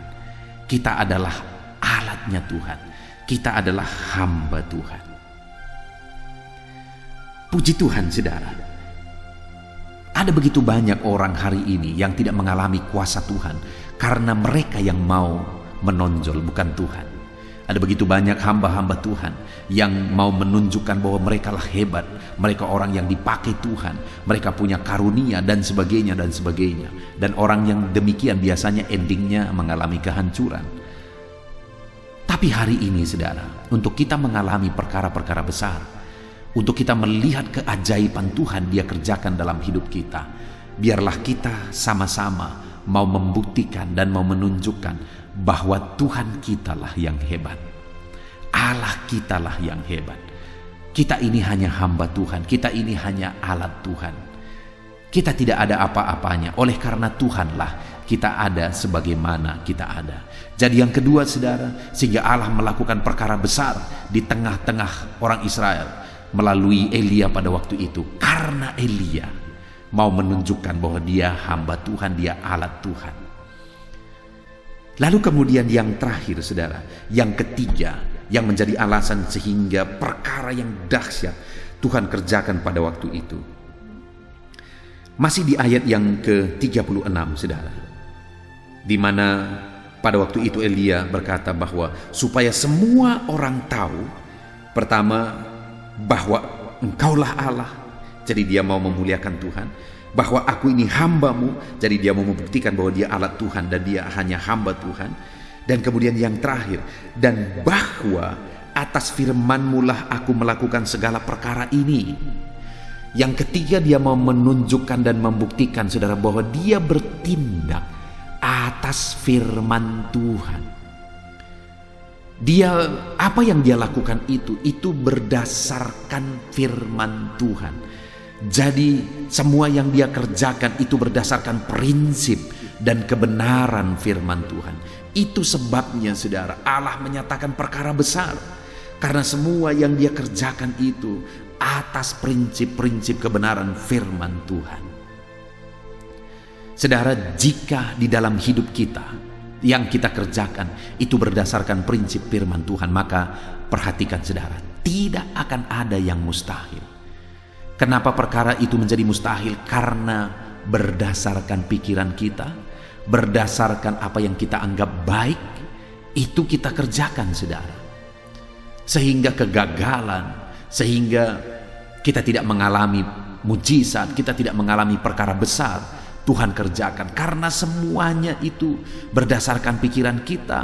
kita adalah alatnya Tuhan, kita adalah hamba Tuhan. Puji Tuhan, saudara, ada begitu banyak orang hari ini yang tidak mengalami kuasa Tuhan karena mereka yang mau menonjol, bukan Tuhan. Ada begitu banyak hamba-hamba Tuhan yang mau menunjukkan bahwa mereka lah hebat, mereka orang yang dipakai Tuhan, mereka punya karunia dan sebagainya dan sebagainya. Dan orang yang demikian biasanya endingnya mengalami kehancuran. Tapi hari ini, saudara, untuk kita mengalami perkara-perkara besar, untuk kita melihat keajaiban Tuhan dia kerjakan dalam hidup kita, biarlah kita sama-sama mau membuktikan dan mau menunjukkan bahwa Tuhan kitalah yang hebat, Allah kitalah yang hebat. Kita ini hanya hamba Tuhan, kita ini hanya alat Tuhan. Kita tidak ada apa-apanya, oleh karena Tuhanlah kita ada sebagaimana kita ada. Jadi yang kedua, saudara, sehingga Allah melakukan perkara besar di tengah-tengah orang Israel melalui Elia pada waktu itu, karena Elia mau menunjukkan bahwa dia hamba Tuhan, dia alat Tuhan. Lalu kemudian yang terakhir, saudara, yang ketiga, yang menjadi alasan sehingga perkara yang dahsyat Tuhan kerjakan pada waktu itu. Masih di ayat yang ke-36, saudara, di mana pada waktu itu Elia berkata bahwa supaya semua orang tahu, pertama, bahwa engkaulah Allah, jadi dia mau memuliakan Tuhan. Bahwa aku ini hambamu, jadi dia mau membuktikan bahwa dia alat Tuhan dan dia hanya hamba Tuhan. Dan kemudian yang terakhir, dan bahwa atas firman-Mu lah aku melakukan segala perkara ini. Yang ketiga, dia mau menunjukkan dan membuktikan, saudara, bahwa dia bertindak atas firman Tuhan. Dia, apa yang dia lakukan itu berdasarkan firman Tuhan. Jadi semua yang dia kerjakan itu berdasarkan prinsip dan kebenaran firman Tuhan. Itu sebabnya, saudara, Allah menyatakan perkara besar, karena semua yang dia kerjakan itu atas prinsip-prinsip kebenaran firman Tuhan. Saudara, jika di dalam hidup kita yang kita kerjakan itu berdasarkan prinsip firman Tuhan, maka perhatikan, saudara, tidak akan ada yang mustahil. Kenapa perkara itu menjadi mustahil? Karena berdasarkan pikiran kita, berdasarkan apa yang kita anggap baik, itu kita kerjakan, saudara. Sehingga kegagalan, sehingga kita tidak mengalami mujizat, kita tidak mengalami perkara besar Tuhan kerjakan. Karena semuanya itu berdasarkan pikiran kita,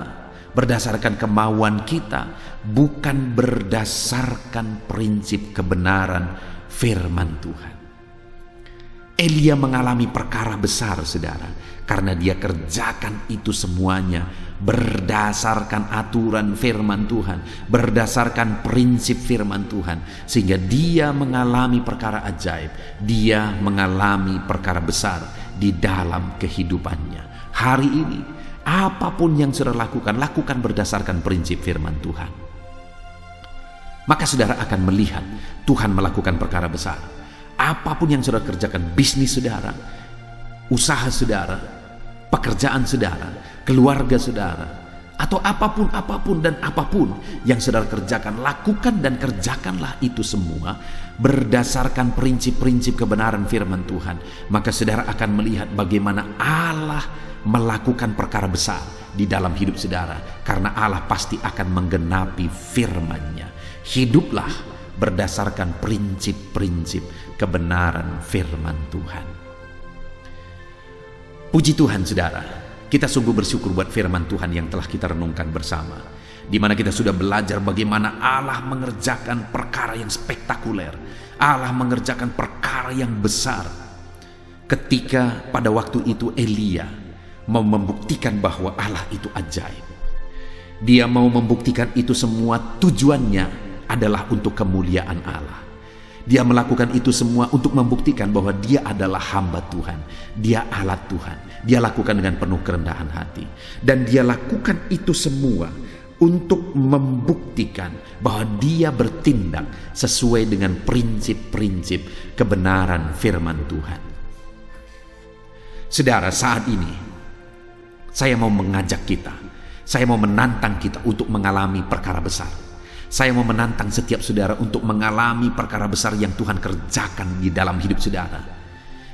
berdasarkan kemauan kita, bukan berdasarkan prinsip kebenaran firman Tuhan. Elia mengalami perkara besar, saudara, karena dia kerjakan itu semuanya berdasarkan aturan firman Tuhan, berdasarkan prinsip firman Tuhan, sehingga dia mengalami perkara ajaib, dia mengalami perkara besar di dalam kehidupannya. Hari ini, apapun yang saudara lakukan, lakukan berdasarkan prinsip firman Tuhan. Maka saudara akan melihat Tuhan melakukan perkara besar. Apapun yang saudara kerjakan, bisnis saudara, usaha saudara, pekerjaan saudara, keluarga saudara, atau apapun yang saudara kerjakan, lakukan dan kerjakanlah itu semua berdasarkan prinsip-prinsip kebenaran firman Tuhan. Maka saudara akan melihat bagaimana Allah melakukan perkara besar di dalam hidup saudara, karena Allah pasti akan menggenapi firman-Nya. Hiduplah berdasarkan prinsip-prinsip kebenaran firman Tuhan. Puji Tuhan saudara, kita sungguh bersyukur buat firman Tuhan yang telah kita renungkan bersama, di mana kita sudah belajar bagaimana Allah mengerjakan perkara yang spektakuler, Allah mengerjakan perkara yang besar. Ketika pada waktu itu Elia mau membuktikan bahwa Allah itu ajaib, dia mau membuktikan itu semua tujuannya adalah untuk kemuliaan Allah. Dia melakukan itu semua untuk membuktikan bahwa dia adalah hamba Tuhan, dia alat Tuhan. Dia lakukan dengan penuh kerendahan hati, dan dia lakukan itu semua untuk membuktikan bahwa dia bertindak sesuai dengan prinsip-prinsip kebenaran firman Tuhan. Saudara, saat ini saya mau mengajak kita, saya mau menantang kita untuk mengalami perkara besar. Saya mau menantang setiap saudara untuk mengalami perkara besar yang Tuhan kerjakan di dalam hidup saudara.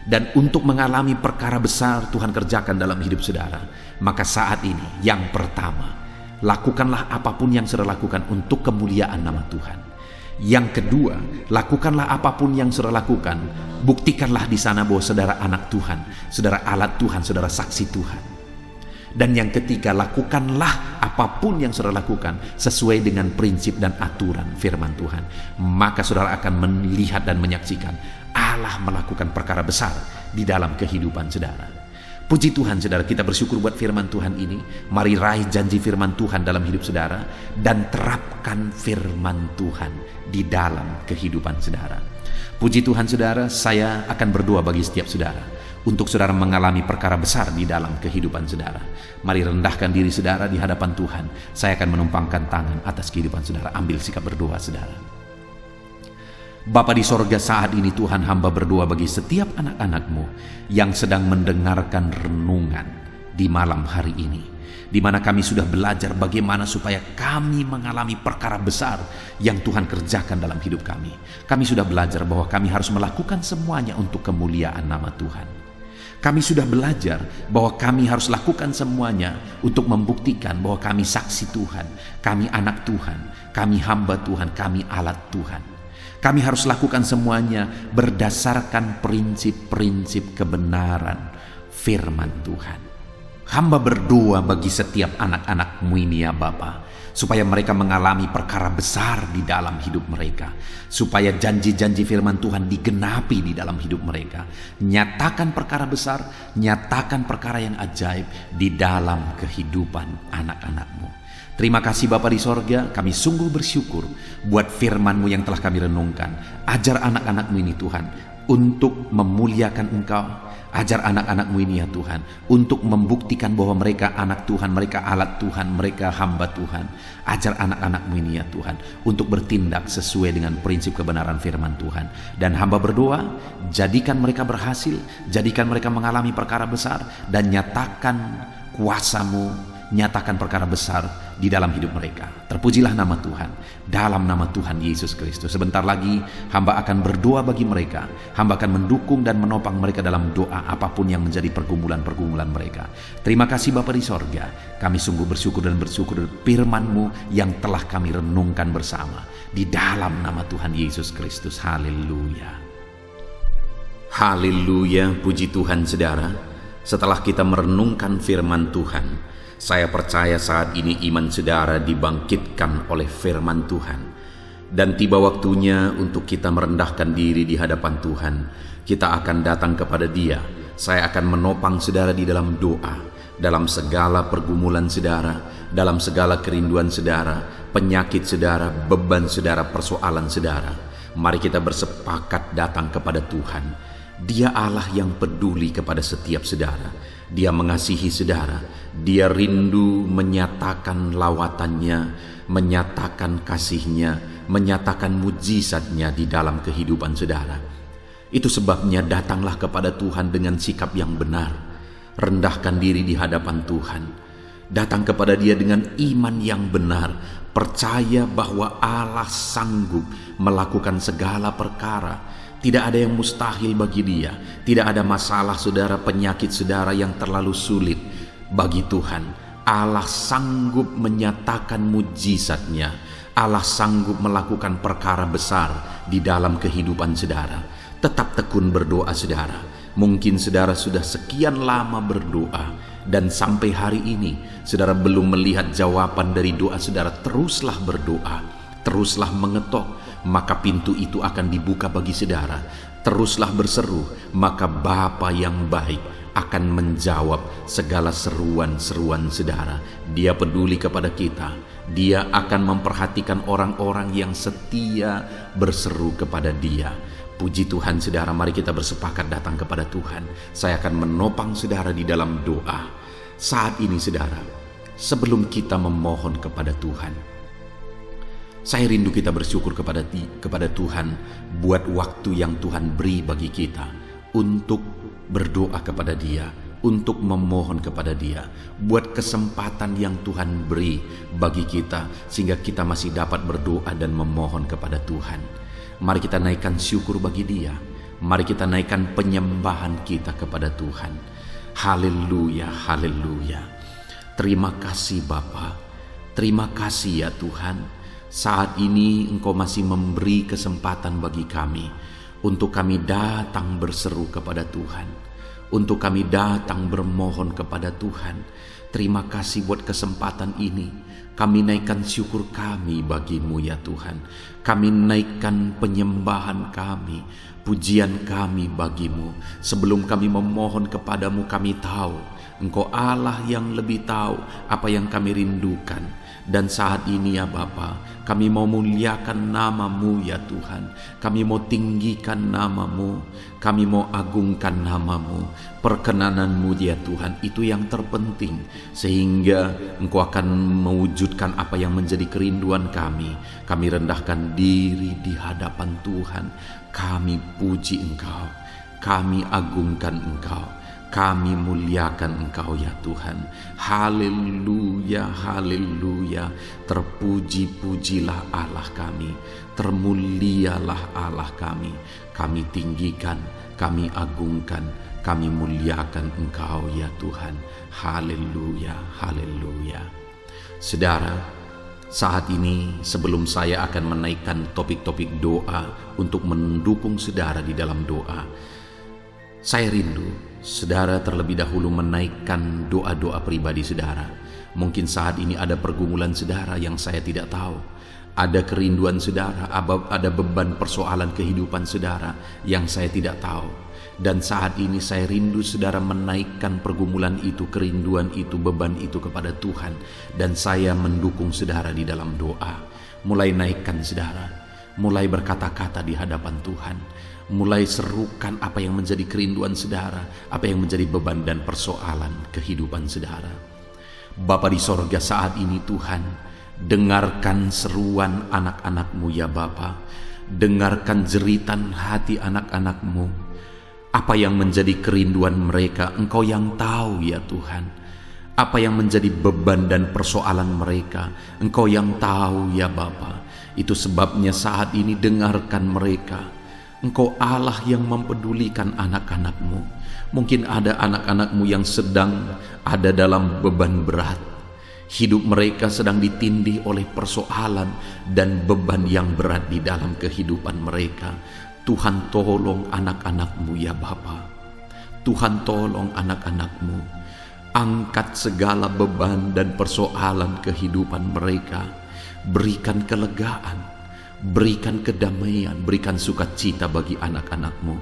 Dan untuk mengalami perkara besar Tuhan kerjakan dalam hidup saudara, maka saat ini yang pertama, lakukanlah apapun yang saudara lakukan untuk kemuliaan nama Tuhan. Yang kedua, lakukanlah apapun yang saudara lakukan, buktikanlah di sana bahwa saudara anak Tuhan, saudara alat Tuhan, saudara saksi Tuhan. Dan yang ketiga, lakukanlah apapun yang saudara lakukan sesuai dengan prinsip dan aturan firman Tuhan. Maka saudara akan melihat dan menyaksikan Allah melakukan perkara besar di dalam kehidupan saudara. Puji Tuhan saudara, kita bersyukur buat firman Tuhan ini. Mari raih janji firman Tuhan dalam hidup saudara, dan terapkan firman Tuhan di dalam kehidupan saudara. Puji Tuhan saudara, saya akan berdoa bagi setiap saudara, untuk saudara mengalami perkara besar di dalam kehidupan saudara. Mari rendahkan diri saudara di hadapan Tuhan. Saya akan menumpangkan tangan atas kehidupan saudara. Ambil sikap berdoa saudara. Bapa di sorga, saat ini Tuhan, hamba berdoa bagi setiap anak-anak-Mu yang sedang mendengarkan renungan di malam hari ini, di mana kami sudah belajar bagaimana supaya kami mengalami perkara besar yang Tuhan kerjakan dalam hidup kami. Kami sudah belajar bahwa kami harus melakukan semuanya untuk kemuliaan nama Tuhan. Kami sudah belajar bahwa kami harus lakukan semuanya untuk membuktikan bahwa kami saksi Tuhan, kami anak Tuhan, kami hamba Tuhan, kami alat Tuhan. Kami harus lakukan semuanya berdasarkan prinsip-prinsip kebenaran firman Tuhan. Hamba berdoa bagi setiap anak-anak-Mu ini ya Bapa, supaya mereka mengalami perkara besar di dalam hidup mereka, supaya janji-janji firman Tuhan digenapi di dalam hidup mereka. Nyatakan perkara besar, nyatakan perkara yang ajaib di dalam kehidupan anak-anak-Mu. Terima kasih Bapa di sorga, kami sungguh bersyukur buat firman-Mu yang telah kami renungkan. Ajar anak-anak-Mu ini Tuhan untuk memuliakan Engkau. Ajar anak-anak-Mu ini ya Tuhan untuk membuktikan bahwa mereka anak Tuhan, mereka alat Tuhan, mereka hamba Tuhan. Ajar anak-anak-Mu ini ya Tuhan untuk bertindak sesuai dengan prinsip kebenaran firman Tuhan. Dan hamba berdoa, jadikan mereka berhasil, jadikan mereka mengalami perkara besar, dan nyatakan kuasa-Mu, nyatakan perkara besar di dalam hidup mereka. Terpujilah nama Tuhan, dalam nama Tuhan Yesus Kristus. Sebentar lagi hamba akan berdoa bagi mereka. Hamba akan mendukung dan menopang mereka dalam doa apapun yang menjadi pergumulan-pergumulan mereka. Terima kasih Bapa di sorga, kami sungguh bersyukur dan bersyukur firman-Mu yang telah kami renungkan bersama, di dalam nama Tuhan Yesus Kristus. Haleluya. Haleluya, puji Tuhan saudara. Setelah kita merenungkan firman Tuhan, saya percaya saat ini iman saudara dibangkitkan oleh firman Tuhan. Dan tiba waktunya untuk kita merendahkan diri di hadapan Tuhan. Kita akan datang kepada Dia. Saya akan menopang saudara di dalam doa, dalam segala pergumulan saudara, dalam segala kerinduan saudara, penyakit saudara, beban saudara, persoalan saudara. Mari kita bersepakat datang kepada Tuhan. Dia Allah yang peduli kepada setiap saudara. Dia mengasihi saudara. Dia rindu menyatakan lawatannya, menyatakan kasihnya, menyatakan mujizatnya di dalam kehidupan saudara. Itu sebabnya datanglah kepada Tuhan dengan sikap yang benar. Rendahkan diri di hadapan Tuhan. Datang kepada Dia dengan iman yang benar. Percaya bahwa Allah sanggup melakukan segala perkara. Tidak ada yang mustahil bagi Dia. Tidak ada masalah saudara, penyakit saudara yang terlalu sulit bagi Tuhan. Allah sanggup menyatakan mujizatnya. Allah sanggup melakukan perkara besar di dalam kehidupan saudara. Tetap tekun berdoa saudara. Mungkin saudara sudah sekian lama berdoa dan sampai hari ini saudara belum melihat jawaban dari doa saudara. Teruslah berdoa, teruslah mengetok, maka pintu itu akan dibuka bagi saudara. Teruslah berseru, maka Bapa yang baik akan menjawab segala seruan-seruan saudara. Dia peduli kepada kita. Dia akan memperhatikan orang-orang yang setia berseru kepada Dia. Puji Tuhan saudara, mari kita bersepakat datang kepada Tuhan. Saya akan menopang saudara di dalam doa. Saat ini saudara, sebelum kita memohon kepada Tuhan, saya rindu kita bersyukur kepada Tuhan buat waktu yang Tuhan beri bagi kita untuk berdoa kepada Dia, untuk memohon kepada Dia, buat kesempatan yang Tuhan beri bagi kita sehingga kita masih dapat berdoa dan memohon kepada Tuhan. Mari kita naikkan syukur bagi Dia. Mari kita naikkan penyembahan kita kepada Tuhan. Haleluya, haleluya. Terima kasih Bapa. Terima kasih ya Tuhan. Saat ini Engkau masih memberi kesempatan bagi kami untuk kami datang berseru kepada Tuhan, untuk kami datang bermohon kepada Tuhan. Terima kasih buat kesempatan ini. Kami naikkan syukur kami bagi-Mu ya Tuhan. Kami naikkan penyembahan kami, pujian kami bagi-Mu. Sebelum kami memohon kepadamu, kami tahu Engkau Allah yang lebih tahu apa yang kami rindukan. Dan saat ini ya Bapa, kami mau muliakan nama-Mu ya Tuhan. Kami mau tinggikan nama-Mu, kami mau agungkan nama-Mu. Perkenanan-Mu ya Tuhan, itu yang terpenting, sehingga Engkau akan mewujudkan apa yang menjadi kerinduan kami. Kami rendahkan diri di hadapan Tuhan. Kami puji Engkau, kami agungkan Engkau, kami muliakan Engkau ya Tuhan. Haleluya, haleluya. Terpuji-pujilah Allah kami, termulialah Allah kami. Kami tinggikan, kami agungkan, kami muliakan Engkau ya Tuhan. Haleluya, haleluya. Saudara, saat ini sebelum saya akan menaikkan topik-topik doa untuk mendukung saudara di dalam doa, saya rindu saudara terlebih dahulu menaikkan doa-doa pribadi saudara. Mungkin saat ini ada pergumulan saudara yang saya tidak tahu. Ada kerinduan saudara, ada beban persoalan kehidupan saudara yang saya tidak tahu. Dan saat ini saya rindu saudara menaikkan pergumulan itu, kerinduan itu, beban itu kepada Tuhan. Dan saya mendukung saudara di dalam doa. Mulai naikkan saudara, mulai berkata-kata di hadapan Tuhan. Mulai serukan apa yang menjadi kerinduan saudara, apa yang menjadi beban dan persoalan kehidupan saudara. Bapa di sorga, saat ini Tuhan, dengarkan seruan anak-anak-Mu ya Bapa. Dengarkan jeritan hati anak-anak-Mu. Apa yang menjadi kerinduan mereka, Engkau yang tahu ya Tuhan. Apa yang menjadi beban dan persoalan mereka, Engkau yang tahu ya Bapa. Itu sebabnya saat ini dengarkan mereka. Engkau Allah yang mempedulikan anak-anak-Mu. Mungkin ada anak-anak-Mu yang sedang ada dalam beban berat. Hidup mereka sedang ditindih oleh persoalan dan beban yang berat di dalam kehidupan mereka. Tuhan tolong anak-anak-Mu ya Bapa. Tuhan tolong anak-anak-Mu. Angkat segala beban dan persoalan kehidupan mereka. Berikan kelegaan. Berikan kedamaian, berikan sukacita bagi anak-anak-Mu.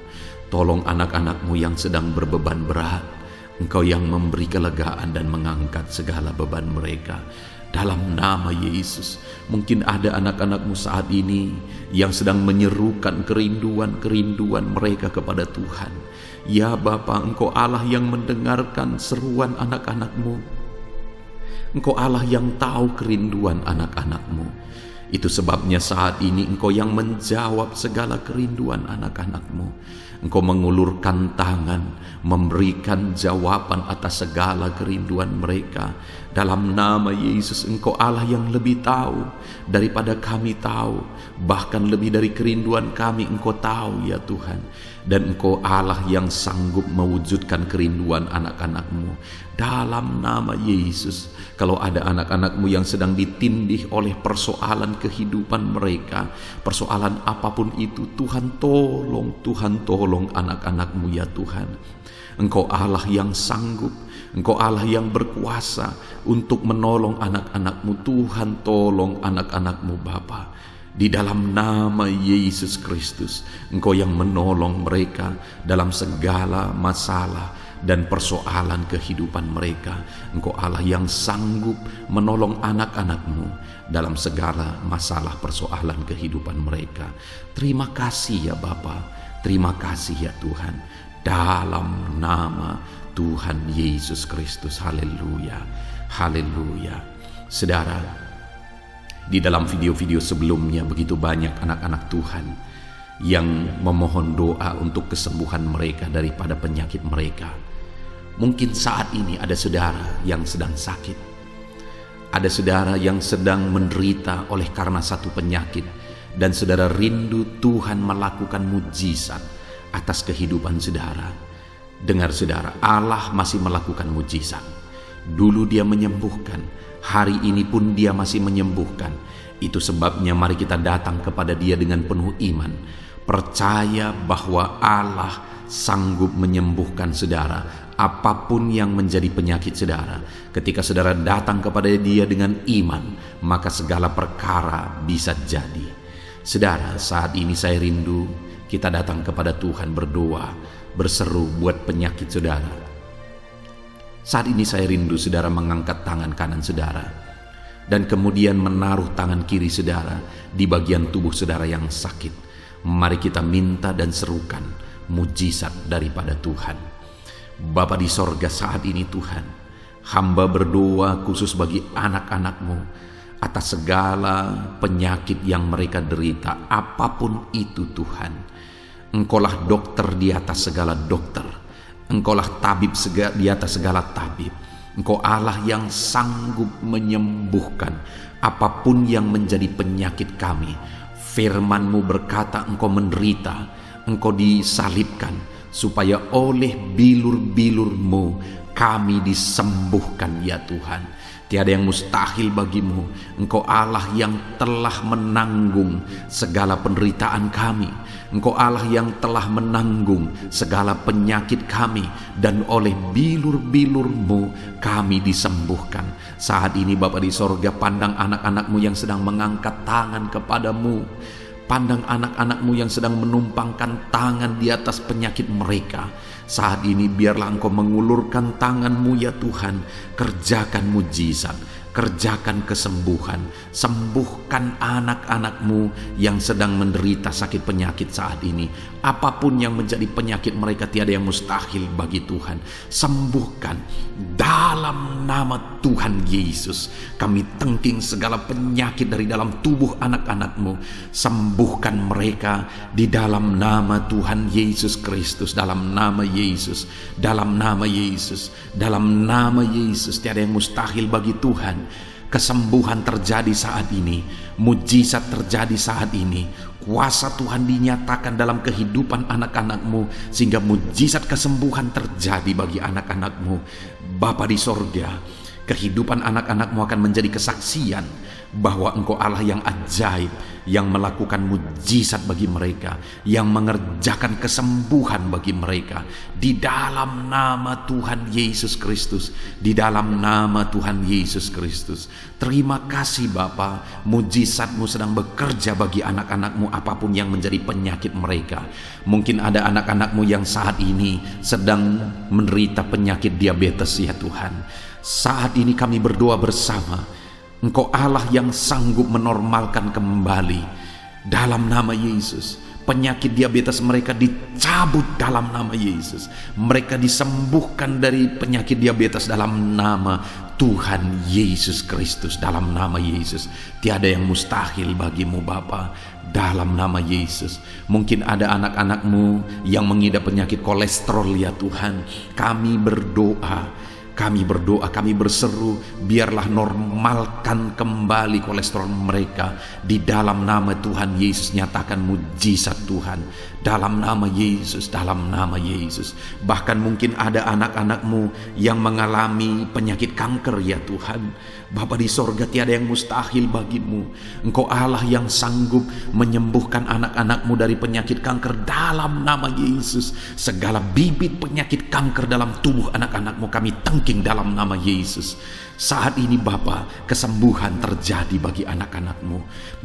Tolong anak-anak-Mu yang sedang berbeban berat. Engkau yang memberi kelegaan dan mengangkat segala beban mereka. Dalam nama Yesus, mungkin ada anak-anak-Mu saat ini yang sedang menyerukan kerinduan-kerinduan mereka kepada Tuhan. Ya Bapa, Engkau Allah yang mendengarkan seruan anak-anak-Mu. Engkau Allah yang tahu kerinduan anak-anak-Mu. Itu sebabnya saat ini Engkau yang menjawab segala kerinduan anak-anak-Mu. Engkau mengulurkan tangan, memberikan jawaban atas segala kerinduan mereka. Dalam nama Yesus, Engkau Allah yang lebih tahu daripada kami tahu. Bahkan lebih dari kerinduan kami Engkau tahu ya Tuhan. Dan Engkau Allah yang sanggup mewujudkan kerinduan anak-anak-Mu. Dalam nama Yesus, kalau ada anak-anak-Mu yang sedang ditindih oleh persoalan kehidupan mereka, persoalan apapun itu, Tuhan tolong anak-anak-Mu ya Tuhan. Engkau Allah yang sanggup, Engkau Allah yang berkuasa untuk menolong anak-anak-Mu. Tuhan tolong anak-anak-Mu Bapa. Di dalam nama Yesus Kristus, Engkau yang menolong mereka dalam segala masalah dan persoalan kehidupan mereka. Engkau Allah yang sanggup menolong anak-anak-Mu dalam segala masalah persoalan kehidupan mereka. Terima kasih ya Bapa, terima kasih ya Tuhan. Dalam nama Tuhan Yesus Kristus, haleluya, haleluya. Saudara, di dalam video-video sebelumnya begitu banyak anak-anak Tuhan yang memohon doa untuk kesembuhan mereka daripada penyakit mereka. Mungkin saat ini ada saudara yang sedang sakit. Ada saudara yang sedang menderita oleh karena satu penyakit. Dan saudara rindu Tuhan melakukan mujizat atas kehidupan saudara. Dengar saudara, Allah masih melakukan mujizat. Dulu Dia menyembuhkan, hari ini pun Dia masih menyembuhkan. Itu sebabnya mari kita datang kepada Dia dengan penuh iman, percaya bahwa Allah sanggup menyembuhkan saudara apapun yang menjadi penyakit saudara. Ketika saudara datang kepada Dia dengan iman, maka segala perkara bisa jadi. Saudara, saat ini saya rindu kita datang kepada Tuhan berdoa, berseru buat penyakit saudara. Saat ini saya rindu saudara mengangkat tangan kanan saudara dan kemudian menaruh tangan kiri saudara di bagian tubuh saudara yang sakit. Mari kita minta dan serukan mujizat daripada Tuhan. Bapa di sorga, saat ini Tuhan, hamba berdoa khusus bagi anak-anak-Mu atas segala penyakit yang mereka derita, apapun itu Tuhan. Engkaulah dokter di atas segala dokter. Engkaulah tabib di atas segala tabib. Engkau Allah yang sanggup menyembuhkan apapun yang menjadi penyakit kami. Firman-Mu berkata Engkau menderita, Engkau disalibkan, supaya oleh bilur-bilur-Mu kami disembuhkan ya Tuhan. Tiada yang mustahil bagimu. Engkau Allah yang telah menanggung segala penderitaan kami. Engkau Allah yang telah menanggung segala penyakit kami. Dan oleh bilur-bilur-Mu kami disembuhkan. Saat ini Bapa di sorga, pandang anak-anak-Mu yang sedang mengangkat tangan kepadamu. Pandang anak-anak-Mu yang sedang menumpangkan tangan di atas penyakit mereka. Saat ini biarlah Engkau mengulurkan tangan-Mu ya Tuhan. Kerjakan mujizat, kerjakan kesembuhan. Sembuhkan anak-anak-Mu yang sedang menderita sakit penyakit saat ini. Apapun yang menjadi penyakit mereka, tiada yang mustahil bagi Tuhan. Sembuhkan dalam nama Tuhan Yesus. Kami tengking segala penyakit dari dalam tubuh anak-anak-Mu. Sembuhkan mereka di dalam nama Tuhan Yesus Kristus. Dalam nama Yesus, dalam nama Yesus, dalam nama Yesus. Tiada yang mustahil bagi Tuhan. Kesembuhan terjadi saat ini, mujizat terjadi saat ini. Kuasa Tuhan dinyatakan dalam kehidupan anak-anak-Mu, sehingga mujizat kesembuhan terjadi bagi anak-anak-Mu. Bapa di sorga, kehidupan anak-anak-Mu akan menjadi kesaksian bahwa Engkau Allah yang ajaib, yang melakukan mujizat bagi mereka, yang mengerjakan kesembuhan bagi mereka. Di dalam nama Tuhan Yesus Kristus, di dalam nama Tuhan Yesus Kristus. Terima kasih Bapa, mujizat-Mu sedang bekerja bagi anak-anak-Mu apapun yang menjadi penyakit mereka. Mungkin ada anak-anak-Mu yang saat ini sedang menderita penyakit diabetes ya Tuhan. Saat ini kami berdoa bersama, Engkau Allah yang sanggup menormalkan kembali. Dalam nama Yesus, penyakit diabetes mereka dicabut dalam nama Yesus. Mereka disembuhkan dari penyakit diabetes dalam nama Tuhan Yesus Kristus. Dalam nama Yesus, tiada yang mustahil bagimu Bapa. Dalam nama Yesus, mungkin ada anak-anak-Mu yang mengidap penyakit kolesterol ya Tuhan. Kami berdoa, kami berseru, biarlah normalkan kembali kolesterol mereka. Di dalam nama Tuhan Yesus, nyatakan mujizat Tuhan. Dalam nama Yesus, dalam nama Yesus. Bahkan mungkin ada anak-anak-Mu yang mengalami penyakit kanker ya Tuhan. Bapa di sorga, tiada yang mustahil bagimu. Engkau Allah yang sanggup menyembuhkan anak-anak-Mu dari penyakit kanker dalam nama Yesus. Segala bibit penyakit kanker dalam tubuh anak-anak-Mu kami tengking dalam nama Yesus. Saat ini Bapa, kesembuhan terjadi bagi anak-anak-Mu.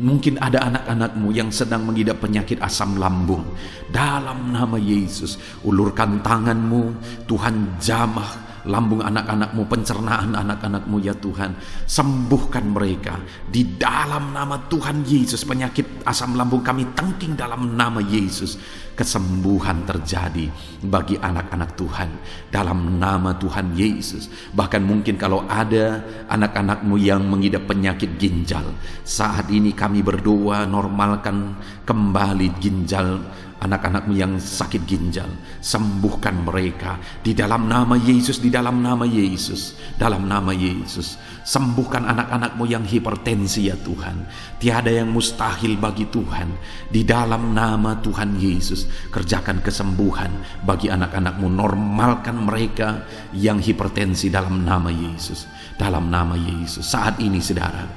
Mungkin ada anak-anak-Mu yang sedang mengidap penyakit asam lambung. Dalam nama Yesus, ulurkan tangan-Mu, Tuhan jamah lambung anak-anak-Mu, pencernaan anak-anak-Mu ya Tuhan. Sembuhkan mereka di dalam nama Tuhan Yesus. Penyakit asam lambung kami tengking dalam nama Yesus. Kesembuhan terjadi bagi anak-anak Tuhan dalam nama Tuhan Yesus. Bahkan mungkin kalau ada anak-anak-Mu yang mengidap penyakit ginjal, saat ini kami berdoa, normalkan kembali ginjal anak-anak-Mu yang sakit ginjal. Sembuhkan mereka di dalam nama Yesus, di dalam nama Yesus, dalam nama Yesus. Sembuhkan anak-anak-Mu yang hipertensi ya Tuhan. Tiada yang mustahil bagi Tuhan. Di dalam nama Tuhan Yesus, kerjakan kesembuhan bagi anak-anak-Mu. Normalkan mereka yang hipertensi dalam nama Yesus, dalam nama Yesus. Saat ini saudara,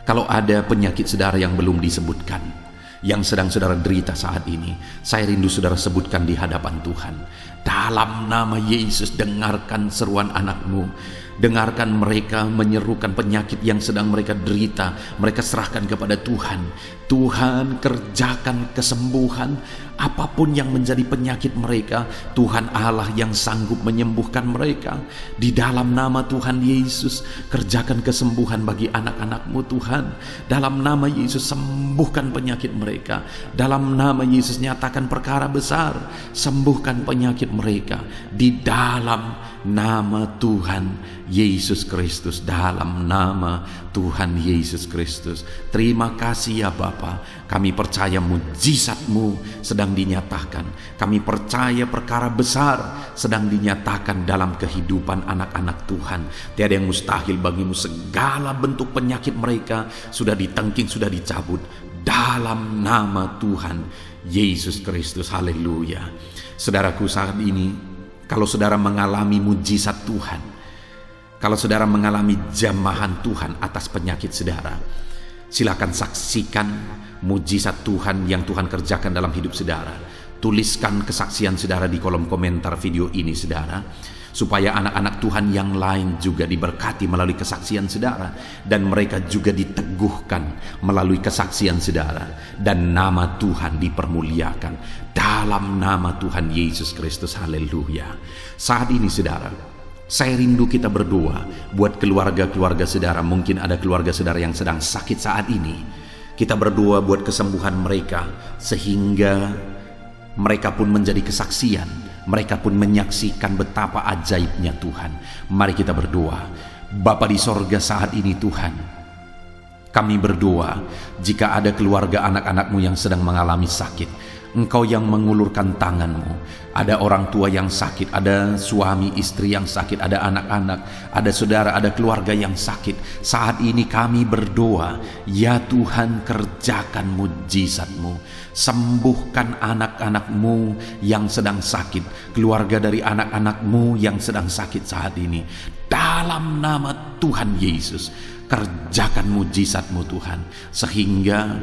kalau ada penyakit saudara yang belum disebutkan, yang sedang saudara derita saat ini, saya rindu saudara sebutkan di hadapan Tuhan. Dalam nama Yesus, dengarkan seruan anak-Mu. Dengarkan mereka menyerukan penyakit yang sedang mereka derita. Mereka serahkan kepada Tuhan. Tuhan, kerjakan kesembuhan apapun yang menjadi penyakit mereka. Tuhan Allah yang sanggup menyembuhkan mereka. Di dalam nama Tuhan Yesus, kerjakan kesembuhan bagi anak-anak-Mu Tuhan. Dalam nama Yesus, sembuhkan penyakit mereka. Dalam nama Yesus, nyatakan perkara besar. Sembuhkan penyakit mereka. Di dalam nama Tuhan Yesus Kristus, dalam nama Tuhan Yesus Kristus. Terima kasih ya Bapa. Kami percaya mujizat-Mu sedang dinyatakan. Kami percaya perkara besar sedang dinyatakan dalam kehidupan anak-anak Tuhan. Tiada yang mustahil bagimu. Segala bentuk penyakit mereka sudah ditengking, sudah dicabut dalam nama Tuhan Yesus Kristus. Haleluya. Saudaraku, saat ini kalau saudara mengalami mujizat Tuhan, kalau saudara mengalami jamahan Tuhan atas penyakit saudara, silakan saksikan mujizat Tuhan yang Tuhan kerjakan dalam hidup saudara. Tuliskan kesaksian saudara di kolom komentar video ini saudara, supaya anak-anak Tuhan yang lain juga diberkati melalui kesaksian saudara, dan mereka juga diteguhkan melalui kesaksian saudara, dan nama Tuhan dipermuliakan dalam nama Tuhan Yesus Kristus. Haleluya. Saat ini saudara, saya rindu kita berdoa buat keluarga-keluarga saudara. Mungkin ada keluarga saudara yang sedang sakit saat ini. Kita berdoa buat kesembuhan mereka, sehingga mereka pun menjadi kesaksian. Mereka pun menyaksikan betapa ajaibnya Tuhan. Mari kita berdoa. Bapa di sorga, saat ini Tuhan, kami berdoa jika ada keluarga anak-anak-Mu yang sedang mengalami sakit, Engkau yang mengulurkan tangan-Mu. Ada orang tua yang sakit, ada suami istri yang sakit, ada anak-anak, ada saudara, ada keluarga yang sakit. Saat ini kami berdoa, ya Tuhan, kerjakan mujizat-Mu. Sembuhkan anak-anak-Mu yang sedang sakit, keluarga dari anak-anak-Mu yang sedang sakit saat ini. Dalam nama Tuhan Yesus, kerjakan mujizat-Mu Tuhan, sehingga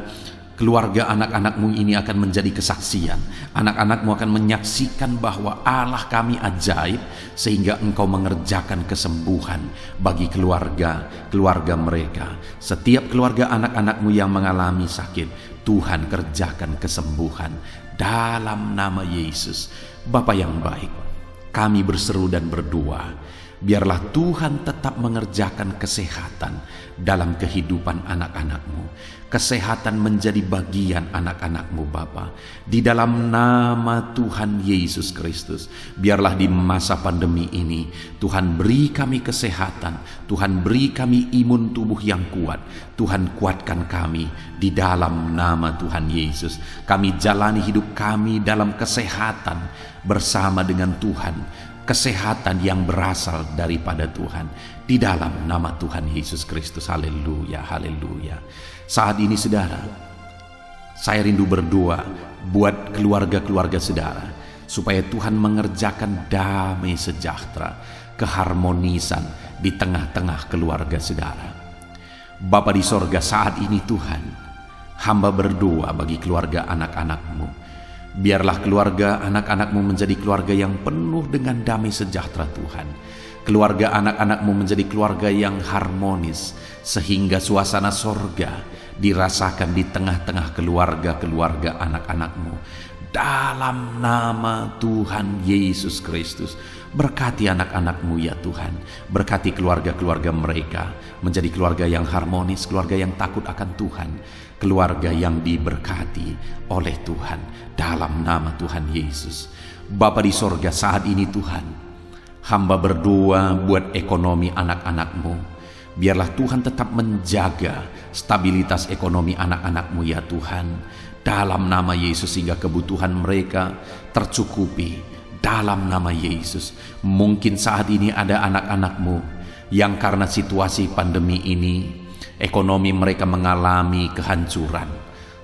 keluarga anak-anak-Mu ini akan menjadi kesaksian. Anak-anak-Mu akan menyaksikan bahwa Allah kami ajaib, sehingga Engkau mengerjakan kesembuhan bagi keluarga mereka. Setiap keluarga anak-anak-Mu yang mengalami sakit, Tuhan kerjakan kesembuhan dalam nama Yesus. Bapa yang baik, kami berseru dan berdoa, biarlah Tuhan tetap mengerjakan kesehatan dalam kehidupan anak-anak-Mu. Kesehatan menjadi bagian anak-anak-Mu Bapa. Di dalam nama Tuhan Yesus Kristus, biarlah di masa pandemi ini Tuhan beri kami kesehatan, Tuhan beri kami imun tubuh yang kuat. Tuhan kuatkan kami di dalam nama Tuhan Yesus. Kami jalani hidup kami dalam kesehatan bersama dengan Tuhan, kesehatan yang berasal daripada Tuhan, di dalam nama Tuhan Yesus Kristus. Haleluya, haleluya. Saat ini saudara, saya rindu berdoa buat keluarga-keluarga saudara, supaya Tuhan mengerjakan damai sejahtera, keharmonisan di tengah-tengah keluarga saudara. Bapa di sorga, saat ini Tuhan, hamba berdoa bagi keluarga anak-anak-Mu. Biarlah keluarga anak-anak-Mu menjadi keluarga yang penuh dengan damai sejahtera Tuhan. Keluarga anak-anak-Mu menjadi keluarga yang harmonis, sehingga suasana sorga dirasakan di tengah-tengah keluarga-keluarga anak-anak-Mu. Dalam nama Tuhan Yesus Kristus, berkati anak-anak-Mu ya Tuhan. Berkati keluarga-keluarga mereka menjadi keluarga yang harmonis, keluarga yang takut akan Tuhan, keluarga yang diberkati oleh Tuhan, dalam nama Tuhan Yesus. Bapa di sorga, saat ini Tuhan, hamba berdoa buat ekonomi anak-anak-Mu. Biarlah Tuhan tetap menjaga stabilitas ekonomi anak-anak-Mu ya Tuhan, dalam nama Yesus, sehingga kebutuhan mereka tercukupi dalam nama Yesus. Mungkin saat ini ada anak-anak-Mu yang karena situasi pandemi ini ekonomi mereka mengalami kehancuran.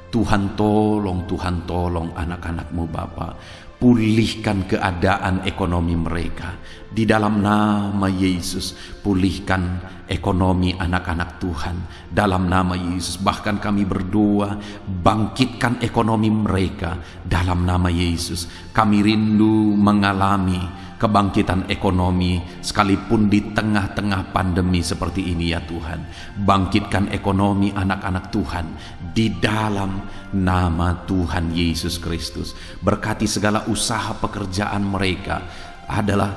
Tuhan tolong anak-anak-Mu Bapa. Pulihkan keadaan ekonomi mereka di dalam nama Yesus. Pulihkan ekonomi anak-anak Tuhan dalam nama Yesus. Bahkan kami berdoa, bangkitkan ekonomi mereka dalam nama Yesus. Kami rindu mengalami kebangkitan ekonomi sekalipun di tengah-tengah pandemi seperti ini ya Tuhan. Bangkitkan ekonomi anak-anak Tuhan di dalam nama Tuhan Yesus Kristus. Berkati segala usaha pekerjaan mereka. Adalah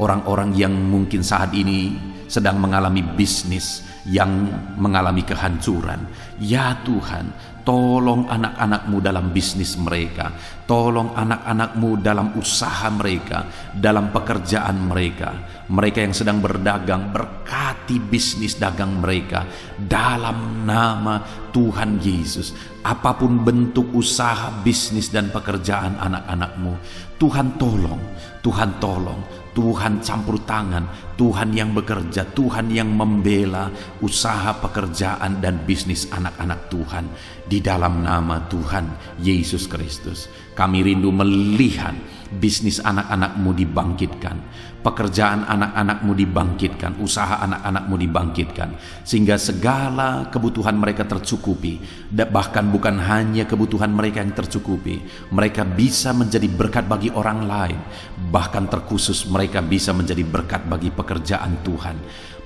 orang-orang yang mungkin saat ini sedang mengalami bisnis yang mengalami kehancuran. Ya Tuhan, tolong anak-anak-Mu dalam bisnis mereka. Tolong anak-anak-Mu dalam usaha mereka, dalam pekerjaan mereka. Mereka yang sedang berdagang, berkati bisnis dagang mereka dalam nama Tuhan Yesus. Apapun bentuk usaha, bisnis dan pekerjaan anak-anak-Mu, Tuhan tolong, Tuhan tolong, Tuhan campur tangan, Tuhan yang bekerja, Tuhan yang membela usaha, pekerjaan dan bisnis anak-anak Tuhan di dalam nama Tuhan Yesus Kristus. Kami rindu melihat bisnis anak-anak-Mu dibangkitkan, pekerjaan anak-anak-Mu dibangkitkan, usaha anak-anak-Mu dibangkitkan, sehingga segala kebutuhan mereka tercukupi. Bahkan bukan hanya kebutuhan mereka yang tercukupi, mereka bisa menjadi berkat bagi orang lain. Bahkan terkhusus mereka bisa menjadi berkat bagi pekerjaan Tuhan.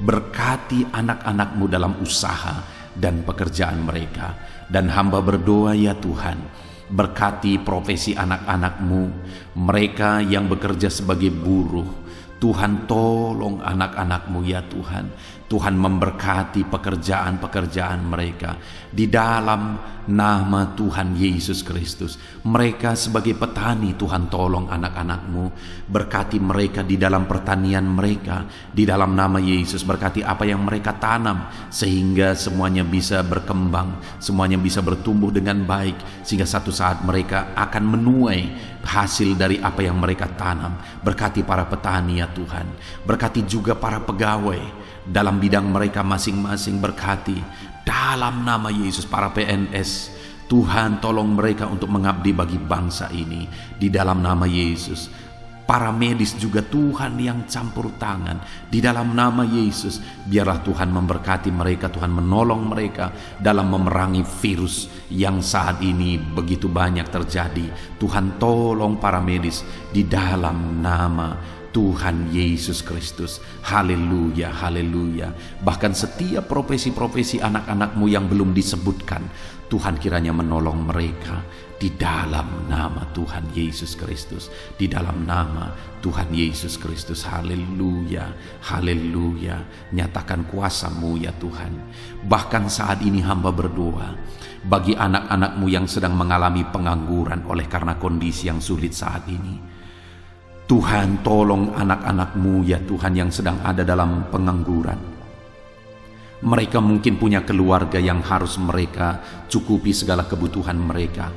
Berkati anak-anak-Mu dalam usaha dan pekerjaan mereka. Dan hamba berdoa ya Tuhan, berkati profesi anak-anak-Mu, mereka yang bekerja sebagai buruh. Tuhan tolong anak-anak-Mu ya Tuhan. Tuhan memberkati pekerjaan-pekerjaan mereka di dalam nama Tuhan Yesus Kristus. Mereka sebagai petani, Tuhan tolong anak-anak-Mu. Berkati mereka di dalam pertanian mereka di dalam nama Yesus. Berkati apa yang mereka tanam sehingga semuanya bisa berkembang, semuanya bisa bertumbuh dengan baik, sehingga satu saat mereka akan menuai hasil dari apa yang mereka tanam. Berkati para petani ya Tuhan. Berkati juga para pegawai dalam bidang mereka masing-masing. Berkati dalam nama Yesus para PNS. Tuhan tolong mereka untuk mengabdi bagi bangsa ini di dalam nama Yesus. para medis juga Tuhan yang campur tangan. Di dalam nama Yesus, biarlah Tuhan memberkati mereka, Tuhan menolong mereka dalam memerangi virus yang saat ini begitu banyak terjadi. Tuhan tolong para medis di dalam nama Tuhan Yesus Kristus. Haleluya, haleluya. Bahkan setiap profesi-profesi anak-anakmu yang belum disebutkan, Tuhan kiranya menolong mereka di dalam nama Tuhan Yesus Kristus. Di dalam nama Tuhan Yesus Kristus. Haleluya, haleluya. Nyatakan kuasa-Mu ya Tuhan. Bahkan saat ini hamba berdoa bagi anak-anak-Mu yang sedang mengalami pengangguran oleh karena kondisi yang sulit saat ini. Tuhan, tolong anak-anak-Mu ya Tuhan yang sedang ada dalam pengangguran. Mereka mungkin punya keluarga yang harus mereka cukupi segala kebutuhan mereka.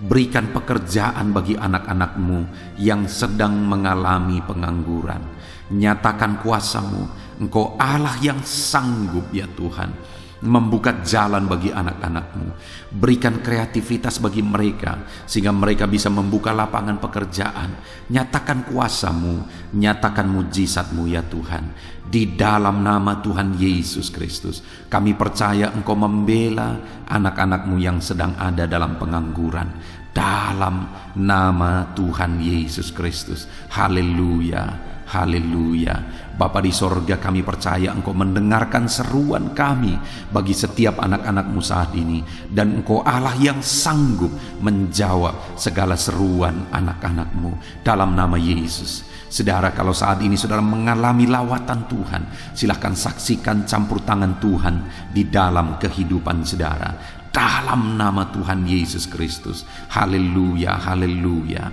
Berikan pekerjaan bagi anak-anak-Mu yang sedang mengalami pengangguran. Nyatakan kuasa-Mu. Engkau Allah yang sanggup ya Tuhan membuka jalan bagi anak-anak-Mu. Berikan kreativitas bagi mereka sehingga mereka bisa membuka lapangan pekerjaan. Nyatakan kuasa-Mu, nyatakan mujizat-Mu ya Tuhan. Di dalam nama Tuhan Yesus Kristus, kami percaya Engkau membela anak-anak-Mu yang sedang ada dalam pengangguran. Dalam nama Tuhan Yesus Kristus. Haleluya. Haleluya. Bapa di sorga, kami percaya Engkau mendengarkan seruan kami bagi setiap anak-anak-Mu saat ini. Dan Engkau Allah yang sanggup menjawab segala seruan anak-anak-Mu dalam nama Yesus. Saudara, kalau saat ini saudara mengalami lawatan Tuhan, silahkan saksikan campur tangan Tuhan di dalam kehidupan saudara. Dalam nama Tuhan Yesus Kristus. Haleluya, haleluya.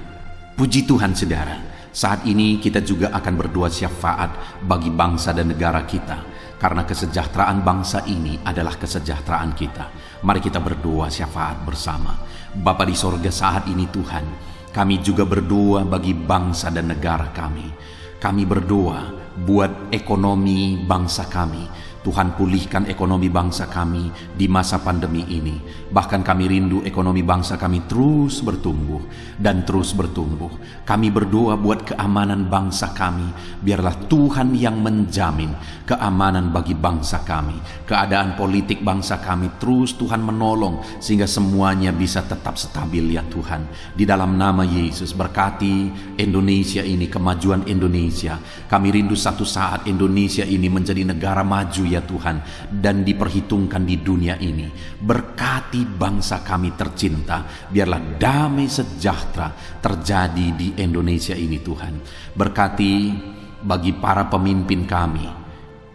Puji Tuhan saudara. Saat ini kita juga akan berdoa syafaat bagi bangsa dan negara kita. Karena kesejahteraan bangsa ini adalah kesejahteraan kita. Mari kita berdoa syafaat bersama. Bapa di sorga, saat ini Tuhan, kami juga berdoa bagi bangsa dan negara kami. Kami berdoa buat ekonomi bangsa kami. Tuhan, pulihkan ekonomi bangsa kami di masa pandemi ini. Bahkan kami rindu ekonomi bangsa kami terus bertumbuh dan terus bertumbuh. Kami berdoa buat keamanan bangsa kami. Biarlah Tuhan yang menjamin keamanan bagi bangsa kami. Keadaan politik bangsa kami terus Tuhan menolong sehingga semuanya bisa tetap stabil ya Tuhan. Di dalam nama Yesus, berkati Indonesia ini, kemajuan Indonesia. Kami rindu satu saat Indonesia ini menjadi negara maju ya Tuhan, dan diperhitungkan di dunia ini. Berkati bangsa kami tercinta, biarlah damai sejahtera terjadi di Indonesia ini Tuhan. Berkati bagi para pemimpin kami,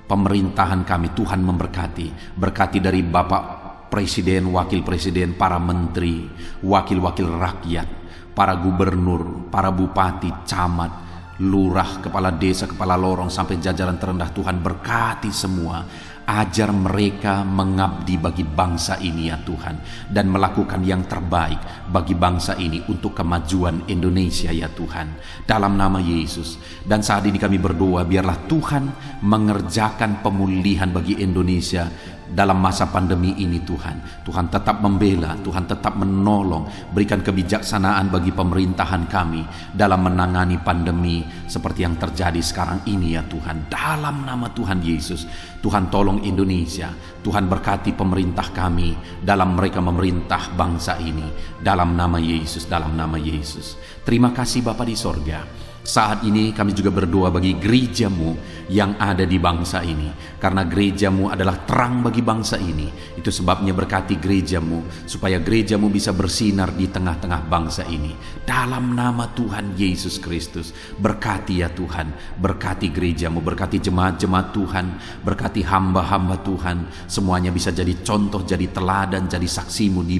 pemerintahan kami, Tuhan memberkati. Berkati dari Bapak Presiden, Wakil Presiden, para menteri, wakil-wakil rakyat, para gubernur, para bupati, camat, lurah, kepala desa, kepala lorong, sampai jajaran terendah. Tuhan berkati semua. Ajar mereka mengabdi bagi bangsa ini ya Tuhan, dan melakukan yang terbaik bagi bangsa ini untuk kemajuan Indonesia ya Tuhan, dalam nama Yesus. Dan saat ini kami berdoa, biarlah Tuhan mengerjakan pemulihan bagi Indonesia dalam masa pandemi ini Tuhan. Tuhan tetap membela, Tuhan tetap menolong. Berikan kebijaksanaan bagi pemerintahan kami dalam menangani pandemi seperti yang terjadi sekarang ini ya Tuhan. Dalam nama Tuhan Yesus, Tuhan tolong Indonesia. Tuhan berkati pemerintah kami dalam mereka memerintah bangsa ini. Dalam nama Yesus, dalam nama Yesus. Terima kasih Bapa di sorga. Saat ini kami juga berdoa bagi gereja-Mu yang ada di bangsa ini. Karena gereja-Mu adalah terang bagi bangsa ini. Itu sebabnya berkati gereja-Mu, supaya gereja-Mu bisa bersinar di tengah-tengah bangsa ini. Dalam nama Tuhan Yesus Kristus, berkati ya Tuhan. Berkati gereja-Mu, berkati jemaat-jemaat Tuhan, berkati hamba-hamba Tuhan. Semuanya bisa jadi contoh, jadi teladan, jadi saksi-Mu di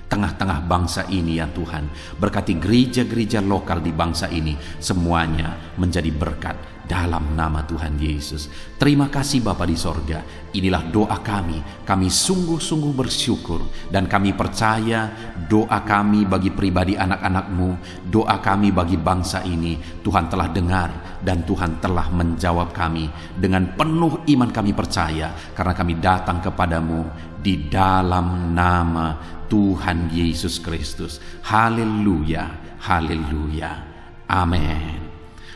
tengah-tengah bangsa ini ya Tuhan. Berkati gereja-gereja lokal di bangsa ini, semuanya menjadi berkat dalam nama Tuhan Yesus. Terima kasih Bapa di sorga. Inilah doa kami. Kami sungguh-sungguh bersyukur, dan kami percaya doa kami bagi pribadi anak-anak-Mu, doa kami bagi bangsa ini, Tuhan telah dengar dan Tuhan telah menjawab kami. Dengan penuh iman kami percaya, karena kami datang kepadamu di dalam nama Tuhan Yesus Kristus. Haleluya, haleluya, amin.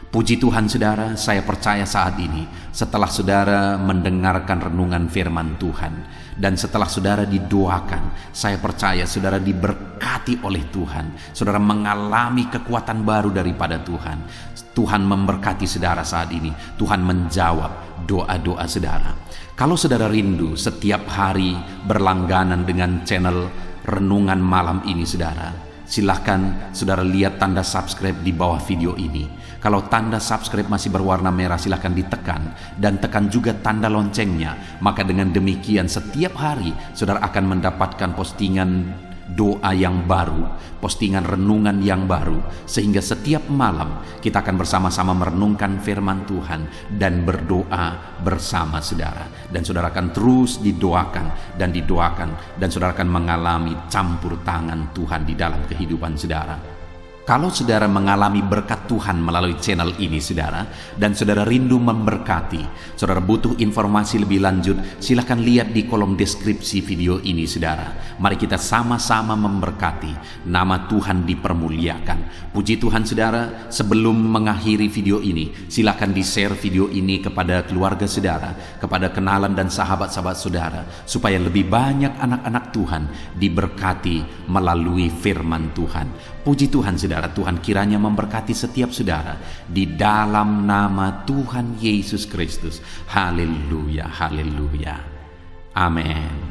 Puji Tuhan saudara, saya percaya saat ini setelah saudara mendengarkan renungan firman Tuhan dan setelah saudara didoakan, saya percaya saudara diberkati oleh Tuhan. Saudara mengalami kekuatan baru daripada Tuhan. Tuhan memberkati saudara saat ini. Tuhan menjawab doa-doa saudara. Kalau saudara rindu setiap hari berlangganan dengan channel Renungan Malam ini saudara, silahkan saudara lihat tanda subscribe di bawah video ini. Kalau tanda subscribe masih berwarna merah, silahkan ditekan dan tekan juga tanda loncengnya. Maka dengan demikian setiap hari saudara akan mendapatkan postingan doa yang baru, postingan renungan yang baru, sehingga setiap malam kita akan bersama-sama merenungkan firman Tuhan dan berdoa bersama saudara. Dan saudara akan terus didoakan dan saudara akan mengalami campur tangan Tuhan di dalam kehidupan saudara. Kalau saudara mengalami berkat Tuhan melalui channel ini saudara, dan saudara rindu memberkati, saudara butuh informasi lebih lanjut, silahkan lihat di kolom deskripsi video ini saudara. Mari kita sama-sama memberkati, nama Tuhan dipermuliakan. Puji Tuhan saudara, sebelum mengakhiri video ini, silahkan di-share video ini kepada keluarga saudara, kepada kenalan dan sahabat-sahabat saudara, supaya lebih banyak anak-anak Tuhan diberkati melalui firman Tuhan. Puji Tuhan saudara, Tuhan kiranya memberkati setiap saudara di dalam nama Tuhan Yesus Kristus. Haleluya, haleluya. Amin.